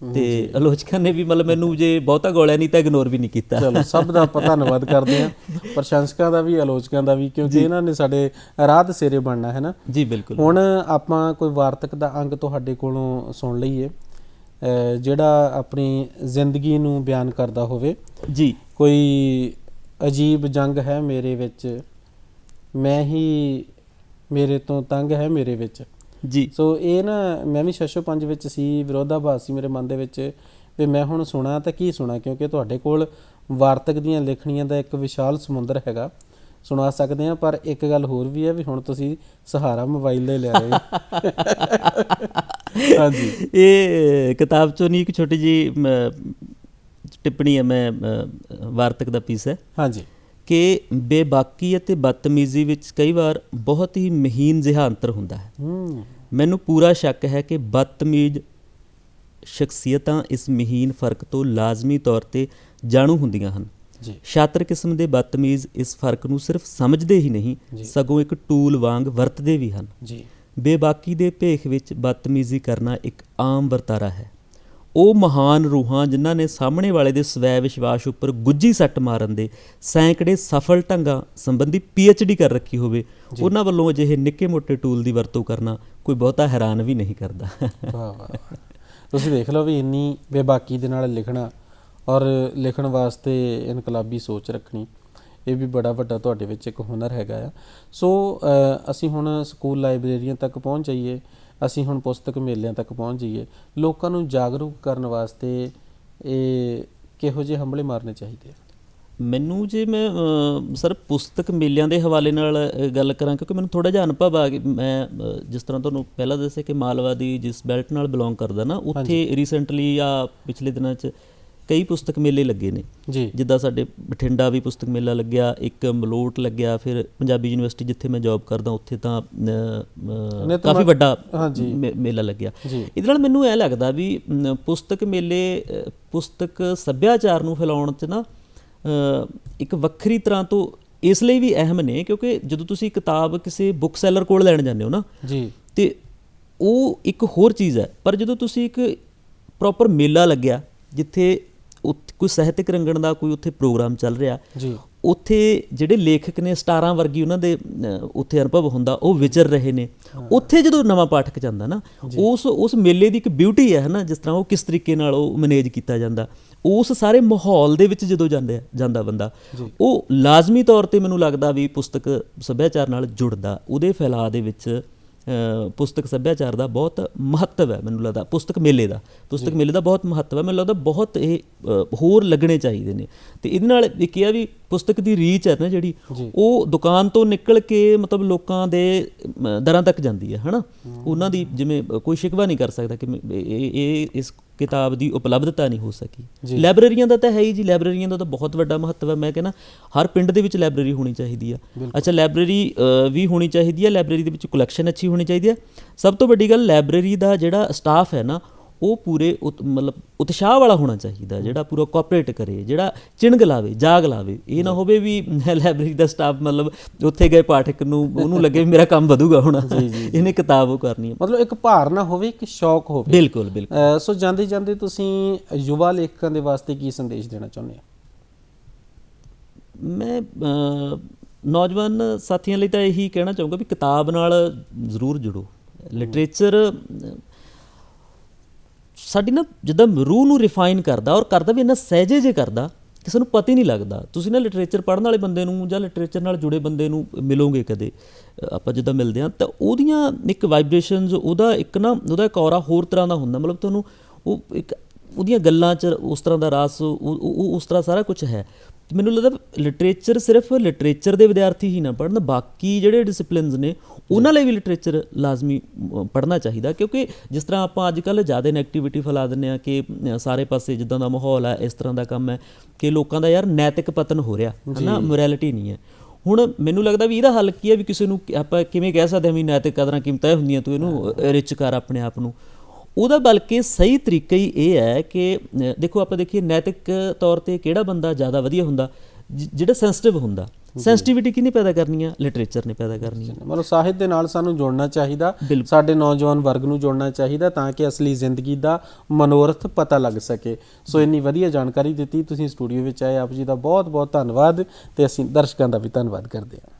ਅਤੇ ਆਲੋਚਕਾਂ ਨੇ ਵੀ ਮਤਲਬ ਮੈਨੂੰ ਜੇ ਬਹੁਤਾ ਗੋਲਿਆ ਨਹੀਂ ਤਾਂ ਇਗਨੋਰ ਵੀ ਨਹੀਂ ਕੀਤਾ।
ਚਲੋ, ਸਭ ਦਾ ਆਪਾਂ ਧੰਨਵਾਦ ਕਰਦੇ ਹਾਂ, ਪ੍ਰਸ਼ੰਸਕਾਂ ਦਾ ਵੀ, ਆਲੋਚਕਾਂ ਦਾ ਵੀ, ਕਿਉਂਕਿ ਇਹਨਾਂ ਨੇ ਸਾਡੇ ਰਾਹ ਦਸੇਰੇ ਬਣਨਾ, ਹੈ ਨਾ
ਜੀ। ਬਿਲਕੁਲ।
ਹੁਣ ਆਪਾਂ ਕੋਈ ਵਾਰਤਕ ਦਾ ਅੰਗ ਤੁਹਾਡੇ ਕੋਲੋਂ ਸੁਣ ਲਈਏ, ਜਿਹੜਾ ਆਪਣੀ ਜ਼ਿੰਦਗੀ ਨੂੰ ਬਿਆਨ ਕਰਦਾ ਹੋਵੇ
ਜੀ।
ਕੋਈ ਅਜੀਬ ਜੰਗ ਹੈ ਮੇਰੇ ਵਿੱਚ, ਮੈਂ ਹੀ ਮੇਰੇ ਤੋਂ ਤੰਗ ਹੈ ਮੇਰੇ ਵਿੱਚ
ਜੀ।
ਸੋ ਇਹ ਨਾ, ਮੈਂ ਵੀ 605 ਵਿੱਚ ਸੀ, ਵਿਰੋਧਾਭਾਸ ਸੀ ਮੇਰੇ ਮਨ ਦੇ ਵਿੱਚ ਵੀ ਮੈਂ ਹੁਣ ਸੁਣਾ ਤਾਂ ਕੀ ਸੁਣਾ, ਕਿਉਂਕਿ ਤੁਹਾਡੇ ਕੋਲ ਵਾਰਤਕ ਦੀਆਂ ਲੇਖਣੀਆਂ ਦਾ ਇੱਕ ਵਿਸ਼ਾਲ ਸਮੁੰਦਰ ਹੈਗਾ, ਸੁਣਾ ਸਕਦੇ ਹਾਂ। ਪਰ ਇੱਕ ਗੱਲ ਹੋਰ ਵੀ ਹੈ ਵੀ ਹੁਣ ਤੁਸੀਂ ਸਹਾਰਾ ਮੋਬਾਈਲ ਦੇ ਲੈ ਰਹੇ ਹੋ। ਹਾਂਜੀ,
ਇਹ ਕਿਤਾਬ 'ਚੋਂ ਨਹੀਂ, ਇੱਕ ਛੋਟੀ ਜਿਹੀ ਟਿੱਪਣੀ ਹੈ, ਮੈਂ ਵਾਰਤਕ ਦਾ ਪੀਸ ਹੈ।
ਹਾਂਜੀ।
ਕਿ ਬੇਬਾਕੀ ਅਤੇ ਬਦਤਮੀਜ਼ੀ ਵਿੱਚ ਕਈ ਵਾਰ ਬਹੁਤ ਹੀ ਮਹੀਨ ਜਿਹਾ ਅੰਤਰ ਹੁੰਦਾ ਹੈ। ਮੈਨੂੰ ਪੂਰਾ ਸ਼ੱਕ ਹੈ ਕਿ ਬਦਤਮੀਜ਼ ਸ਼ਖਸੀਅਤਾਂ ਇਸ ਮਹੀਨ ਫਰਕ ਤੋਂ ਲਾਜ਼ਮੀ ਤੌਰ 'ਤੇ ਜਾਣੂ ਹੁੰਦੀਆਂ ਹਨ। ਸ਼ਾਤਰ ਕਿਸਮ ਦੇ ਬਦਤਮੀਜ਼ ਇਸ ਫਰਕ ਨੂੰ ਸਿਰਫ ਸਮਝਦੇ ਹੀ ਨਹੀਂ, ਸਗੋਂ ਇੱਕ ਟੂਲ ਵਾਂਗ ਵਰਤਦੇ ਵੀ ਹਨ। ਬੇਬਾਕੀ ਦੇ ਭੇਖ ਵਿੱਚ ਬਦਤਮੀਜ਼ੀ ਕਰਨਾ ਇੱਕ ਆਮ ਵਰਤਾਰਾ ਹੈ। ਉਹ ਮਹਾਨ ਰੂਹਾਂ ਜਿਨ੍ਹਾਂ ਨੇ ਸਾਹਮਣੇ ਵਾਲੇ ਦੇ ਸਵੈ ਵਿਸ਼ਵਾਸ ਉੱਪਰ ਗੁੱਝੀ ਸੱਟ ਮਾਰਨ ਦੇ ਸੈਂਕੜੇ ਸਫਲ ਢੰਗਾਂ ਸੰਬੰਧੀ PhD ਕਰ ਰੱਖੀ ਹੋਵੇ, ਉਹਨਾਂ ਵੱਲੋਂ ਅਜਿਹੇ ਨਿੱਕੇ ਮੋਟੇ ਟੂਲ ਦੀ ਵਰਤੋਂ ਕਰਨਾ ਕੋਈ ਬਹੁਤਾ ਹੈਰਾਨ ਵੀ ਨਹੀਂ ਕਰਦਾ।
ਵਾਹ ਵਾਹ, ਤੁਸੀਂ ਦੇਖ ਲਓ ਵੀ ਇੰਨੀ ਬੇਬਾਕੀ ਦੇ ਨਾਲ ਲਿਖਣਾ ਔਰ ਲਿਖਣ ਵਾਸਤੇ ਇਨਕਲਾਬੀ ਸੋਚ ਰੱਖਣੀ, ਇਹ ਵੀ ਬੜਾ ਵੱਡਾ ਤੁਹਾਡੇ ਵਿੱਚ ਇੱਕ ਹੁਨਰ ਹੈਗਾ ਆ। ਸੋ ਅਸੀਂ ਹੁਣ ਸਕੂਲ ਲਾਇਬ੍ਰੇਰੀਆਂ ਤੱਕ ਪਹੁੰਚ ਜਾਈਏ, ਅਸੀਂ ਹੁਣ ਪੁਸਤਕ ਮੇਲਿਆਂ ਤੱਕ ਪਹੁੰਚ ਜਾਈਏ। ਲੋਕਾਂ ਨੂੰ ਜਾਗਰੂਕ ਕਰਨ ਵਾਸਤੇ ਇਹ ਕਿਹੋ ਜਿਹੇ ਹੰਭਲੇ ਮਾਰਨੇ ਚਾਹੀਦੇ ਆ?
ਮੈਨੂੰ ਜੇ ਮੈਂ ਸਰ ਪੁਸਤਕ ਮੇਲਿਆਂ ਦੇ ਹਵਾਲੇ ਨਾਲ ਗੱਲ ਕਰਾਂ, ਕਿਉਂਕਿ ਮੈਨੂੰ ਥੋੜ੍ਹਾ ਜਿਹਾ ਅਨੁਭਵ ਆ ਕਿ ਮੈਂ ਜਿਸ ਤਰ੍ਹਾਂ ਤੁਹਾਨੂੰ ਪਹਿਲਾਂ ਦੱਸਿਆ ਕਿ ਮਾਲਵਾ ਦੀ ਜਿਸ ਬੈਲਟ ਨਾਲ ਬਿਲੋਂਗ ਕਰਦਾ ਨਾ, ਉੱਥੇ ਰੀਸੈਂਟਲੀ ਜਾਂ ਪਿਛਲੇ ਦਿਨਾਂ 'ਚ ਕਈ ਪੁਸਤਕ ਮੇਲੇ ਲੱਗੇ ਨੇ ਜੀ। ਜਿੱਦਾਂ ਸਾਡੇ ਬਠਿੰਡਾ ਵੀ ਪੁਸਤਕ ਮੇਲਾ ਲੱਗਿਆ, ਇੱਕ ਮਲੋਟ ਲੱਗਿਆ, ਫਿਰ ਪੰਜਾਬੀ ਯੂਨੀਵਰਸਿਟੀ ਜਿੱਥੇ ਮੈਂ ਜੋਬ ਕਰਦਾ ਉੱਥੇ ਤਾਂ ਕਾਫੀ ਵੱਡਾ ਮੇਲਾ ਲੱਗਿਆ। ਇਹਦੇ ਨਾਲ ਮੈਨੂੰ ਇਹ ਲੱਗਦਾ ਵੀ ਪੁਸਤਕ ਮੇਲੇ ਪੁਸਤਕ ਸੱਭਿਆਚਾਰ ਨੂੰ ਫੈਲਾਉਣ 'ਚ ਨਾ ਇੱਕ ਵੱਖਰੀ ਤਰ੍ਹਾਂ ਤੋਂ ਇਸ ਲਈ ਵੀ ਅਹਿਮ ਨੇ, ਕਿਉਂਕਿ ਜਦੋਂ ਤੁਸੀਂ ਕਿਤਾਬ ਕਿਸੇ ਬੁੱਕ ਸੈਲਰ ਕੋਲ ਲੈਣ ਜਾਂਦੇ ਹੋ ਨਾ ਜੀ, ਤੇ ਉਹ ਇੱਕ ਹੋਰ ਚੀਜ਼ ਹੈ। ਪਰ ਜਦੋਂ ਤੁਸੀਂ ਇੱਕ ਪ੍ਰੋਪਰ ਮੇਲਾ ਲੱਗਿਆ ਜਿੱਥੇ ਕੋਈ ਸਾਹਿਤਕ ਰੰਗਣ ਦਾ ਕੋਈ ਉੱਥੇ ਪ੍ਰੋਗਰਾਮ ਚੱਲ ਰਿਹਾ ਜੀ, ਉੱਥੇ ਜਿਹੜੇ ਲੇਖਕ ਨੇ ਸਟਾਰਾਂ ਵਰਗੀ ਉਹਨਾਂ ਦੇ ਉੱਥੇ ਅਨੁਭਵ ਹੁੰਦਾ, ਉਹ ਵਿਚਰ ਰਹੇ ਨੇ, ਉੱਥੇ ਜਦੋਂ ਨਵਾਂ ਪਾਠਕ ਜਾਂਦਾ ਨਾ, ਉਸ ਮੇਲੇ ਦੀ ਇੱਕ ਬਿਊਟੀ ਹੈ ਨਾ, ਜਿਸ ਤਰ੍ਹਾਂ ਉਹ ਕਿਸ ਤਰੀਕੇ ਨਾਲ ਉਹ ਮੈਨੇਜ ਕੀਤਾ ਜਾਂਦਾ, ਉਸ ਸਾਰੇ ਮਾਹੌਲ ਦੇ ਵਿੱਚ ਜਦੋਂ ਜਾਂਦਾ ਬੰਦਾ, ਉਹ ਲਾਜ਼ਮੀ ਤੌਰ 'ਤੇ ਮੈਨੂੰ ਲੱਗਦਾ ਵੀ ਪੁਸਤਕ ਸੱਭਿਆਚਾਰ ਨਾਲ ਜੁੜਦਾ, ਉਹਦੇ ਫੈਲਾਅ ਦੇ ਵਿੱਚ ਪੁਸਤਕ ਸੱਭਿਆਚਾਰ ਦਾ ਬਹੁਤ ਮਹੱਤਵ ਹੈ। ਮੈਨੂੰ ਲੱਗਦਾ ਪੁਸਤਕ ਮੇਲੇ ਦਾ ਬਹੁਤ ਮਹੱਤਵ ਹੈ। ਮੈਨੂੰ ਲੱਗਦਾ ਬਹੁਤ ਇਹ ਹੋਰ ਲੱਗਣੇ ਚਾਹੀਦੇ ਨੇ। ਅਤੇ ਇਹਦੇ ਨਾਲ ਇੱਕ ਇਹ ਵੀ ਪੁਸਤਕ ਦੀ ਰੀਚ ਹੈ ਨਾ ਜਿਹੜੀ, ਉਹ ਦੁਕਾਨ ਤੋਂ ਨਿਕਲ ਕੇ ਮਤਲਬ ਲੋਕਾਂ ਦੇ ਦਰਾਂ ਤੱਕ ਜਾਂਦੀ ਹੈ, ਹੈ ਨਾ। ਉਹਨਾਂ ਦੀ ਜਿਵੇਂ ਕੋਈ ਸ਼ਿਕਵਾ ਨਹੀਂ ਕਰ ਸਕਦਾ ਕਿ ਇਹ ਇਸ ਕਿਤਾਬ ਦੀ ਉਪਲਬਧਤਾ ਨਹੀਂ ਹੋ ਸਕੀ। ਲਾਇਬ੍ਰੇਰੀਆਂ ਦਾ ਤਾਂ ਹੈ ਹੀ ਜੀ, ਲਾਇਬ੍ਰੇਰੀਆਂ ਦਾ ਤਾਂ ਬਹੁਤ ਵੱਡਾ ਮਹੱਤਵ ਹੈ। ਮੈਂ ਕਹਿੰਦਾ ਹਰ ਪਿੰਡ ਦੇ ਵਿੱਚ ਲਾਇਬ੍ਰੇਰੀ ਹੋਣੀ ਚਾਹੀਦੀ ਆ। ਅੱਛਾ, ਲਾਇਬ੍ਰੇਰੀ ਵੀ ਹੋਣੀ ਚਾਹੀਦੀ ਹੈ, ਲਾਇਬ੍ਰੇਰੀ ਦੇ ਵਿੱਚ ਕਲੈਕਸ਼ਨ ਅੱਛੀ ਹੋਣੀ ਚਾਹੀਦੀ ਹੈ। ਸਭ ਤੋਂ ਵੱਡੀ ਗੱਲ, ਲਾਇਬ੍ਰੇਰੀ ਦਾ ਜਿਹੜਾ ਸਟਾਫ ਹੈ ਨਾ ਉਹ ਪੂਰੇ ਮਤਲਬ ਉਤਸ਼ਾਹ ਵਾਲਾ ਹੋਣਾ ਚਾਹੀਦਾ, ਜਿਹੜਾ ਪੂਰਾ ਕੋਆਪਰੇਟ ਕਰੇ, ਜਿਹੜਾ ਚਿਣਗ ਲਾਵੇ, ਜਾਗ ਲਾਵੇ। ਇਹ ਨਾ ਹੋਵੇ ਵੀ ਲਾਇਬ੍ਰੇਰੀ ਦਾ ਸਟਾਫ ਮਤਲਬ ਉੱਥੇ ਗਏ ਪਾਠਕ ਨੂੰ ਉਹਨੂੰ ਲੱਗੇ ਵੀ ਮੇਰਾ ਕੰਮ ਵਧੂਗਾ ਹੁਣ, ਇਹਨੇ ਕਿਤਾਬ ਉਹ ਕਰਨੀ ਹੈ।
ਮਤਲਬ ਇੱਕ ਭਾਰ ਨਾ ਹੋਵੇ, ਇੱਕ ਸ਼ੌਕ ਹੋਵੇ।
ਬਿਲਕੁਲ ਬਿਲਕੁਲ।
ਸੋ ਜਾਂਦੇ ਜਾਂਦੇ ਤੁਸੀਂ ਯੁਵਾ ਲੇਖਕਾਂ ਦੇ ਵਾਸਤੇ ਕੀ ਸੰਦੇਸ਼ ਦੇਣਾ ਚਾਹੁੰਦੇ ਹੋ?
ਮੈਂ ਨੌਜਵਾਨ ਸਾਥੀਆਂ ਲਈ ਤਾਂ ਇਹੀ ਕਹਿਣਾ ਚਾਹੂੰਗਾ ਵੀ ਕਿਤਾਬ ਨਾਲ ਜ਼ਰੂਰ ਜੁੜੋ। ਲਿਟਰੇਚਰ ਸਾਡੀ ਨਾ ਜਿੱਦਾਂ ਰੂਹ ਨੂੰ ਰਿਫਾਈਨ ਕਰਦਾ, ਔਰ ਕਰਦਾ ਵੀ ਇੰਨਾ ਸਹਿਜੇ ਜੇ ਕਰਦਾ, ਕਿਸੇ ਨੂੰ ਪਤਾ ਹੀ ਨਹੀਂ ਲੱਗਦਾ। ਤੁਸੀਂ ਨਾ ਲਿਟਰੇਚਰ ਪੜ੍ਹਨ ਵਾਲੇ ਬੰਦੇ ਨੂੰ ਜਾਂ ਲਿਟਰੇਚਰ ਨਾਲ ਜੁੜੇ ਬੰਦੇ ਨੂੰ ਮਿਲੋਗੇ ਕਦੇ, ਆਪਾਂ ਜਿੱਦਾਂ ਮਿਲਦੇ ਹਾਂ, ਤਾਂ ਉਹਦੀਆਂ ਇੱਕ ਵਾਈਬ੍ਰੇਸ਼ਨਸ, ਉਹਦਾ ਇੱਕ ਔਰਾ ਹੋਰ ਤਰ੍ਹਾਂ ਦਾ ਹੁੰਦਾ। ਮਤਲਬ ਤੁਹਾਨੂੰ ਉਹ ਇੱਕ ਉਹਦੀਆਂ ਗੱਲਾਂ 'ਚ ਉਸ ਤਰ੍ਹਾਂ ਦਾ ਰਸ, ਉਹ ਉਸ ਤਰ੍ਹਾਂ ਸਾਰਾ ਕੁਛ ਹੈ। ਮੈਨੂੰ ਲੱਗਦਾ ਲਿਟਰੇਚਰ ਸਿਰਫ ਲਿਟਰੇਚਰ ਦੇ ਵਿਦਿਆਰਥੀ ਹੀ ਨਾ ਪੜ੍ਹਨ, ਬਾਕੀ ਜਿਹੜੇ ਡਿਸਿਪਲਿਨਸ ਨੇ ਉਹਨਾਂ ਲਈ ਵੀ ਲਿਟਰੇਚਰ ਲਾਜ਼ਮੀ ਪੜ੍ਹਨਾ ਚਾਹੀਦਾ। ਕਿਉਂਕਿ ਜਿਸ ਤਰ੍ਹਾਂ ਆਪਾਂ ਅੱਜ ਕੱਲ੍ਹ ਜ਼ਿਆਦਾ ਨੈਗੇਟਿਵਿਟੀ ਫੈਲਾ ਦਿੰਦੇ ਹਾਂ ਕਿ ਸਾਰੇ ਪਾਸੇ ਜਿੱਦਾਂ ਦਾ ਮਾਹੌਲ ਹੈ, ਇਸ ਤਰ੍ਹਾਂ ਦਾ ਕੰਮ ਹੈ ਕਿ ਲੋਕਾਂ ਦਾ ਯਾਰ ਨੈਤਿਕ ਪਤਨ ਹੋ ਰਿਹਾ ਹੈ ਨਾ, ਮੋਰੈਲਿਟੀ ਨਹੀਂ ਹੈ। ਹੁਣ ਮੈਨੂੰ ਲੱਗਦਾ ਵੀ ਇਹਦਾ ਹੱਲ ਕੀ ਹੈ, ਵੀ ਕਿਸੇ ਨੂੰ ਆਪਾਂ ਕਿਵੇਂ ਕਹਿ ਸਕਦੇ ਹਾਂ ਵੀ ਨੈਤਿਕ ਕਦਰਾਂ ਕੀਮਤਾਂ ਇਹ ਹੁੰਦੀਆਂ, ਤੂੰ ਇਹਨੂੰ ਰਿਚ ਕਰ ਆਪਣੇ ਆਪ ਨੂੰ। ਉਹਦਾ ਬਲਕਿ ਸਹੀ ਤਰੀਕਾ ਹੀ ਇਹ ਹੈ ਕਿ ਦੇਖੋ, ਆਪਾਂ ਦੇਖੀਏ ਨੈਤਿਕ ਤੌਰ 'ਤੇ ਕਿਹੜਾ ਬੰਦਾ ਜ਼ਿਆਦਾ ਵਧੀਆ ਹੁੰਦਾ, ਜਿਹੜਾ ਸੈਂਸਿਟਿਵ ਹੁੰਦਾ। ਸੈਂਸਿਟੀਵਿਟੀ ਕਿਹਨੇ ਪੈਦਾ ਕਰਨੀ ਆ? ਲਿਟਰੇਚਰ ਨੇ ਪੈਦਾ ਕਰਨੀ ਆ।
ਮਤਲਬ ਸਾਹਿਤ ਦੇ ਨਾਲ ਸਾਨੂੰ ਜੁੜਨਾ ਚਾਹੀਦਾ, ਸਾਡੇ ਨੌਜਵਾਨ ਵਰਗ ਨੂੰ ਜੁੜਨਾ ਚਾਹੀਦਾ, ਤਾਂ ਕਿ ਅਸਲੀ ਜ਼ਿੰਦਗੀ ਦਾ ਮਨੋਰਥ ਪਤਾ ਲੱਗ ਸਕੇ। ਸੋ ਇੰਨੀ ਵਧੀਆ ਜਾਣਕਾਰੀ ਦਿੱਤੀ, ਤੁਸੀਂ ਸਟੂਡੀਓ ਵਿੱਚ ਆਏ, ਆਪ ਜੀ ਦਾ ਬਹੁਤ ਬਹੁਤ ਧੰਨਵਾਦ, ਤੇ ਅਸੀਂ ਦਰਸ਼ਕਾਂ ਦਾ ਵੀ ਧੰਨਵਾਦ ਕਰਦੇ ਹਾਂ।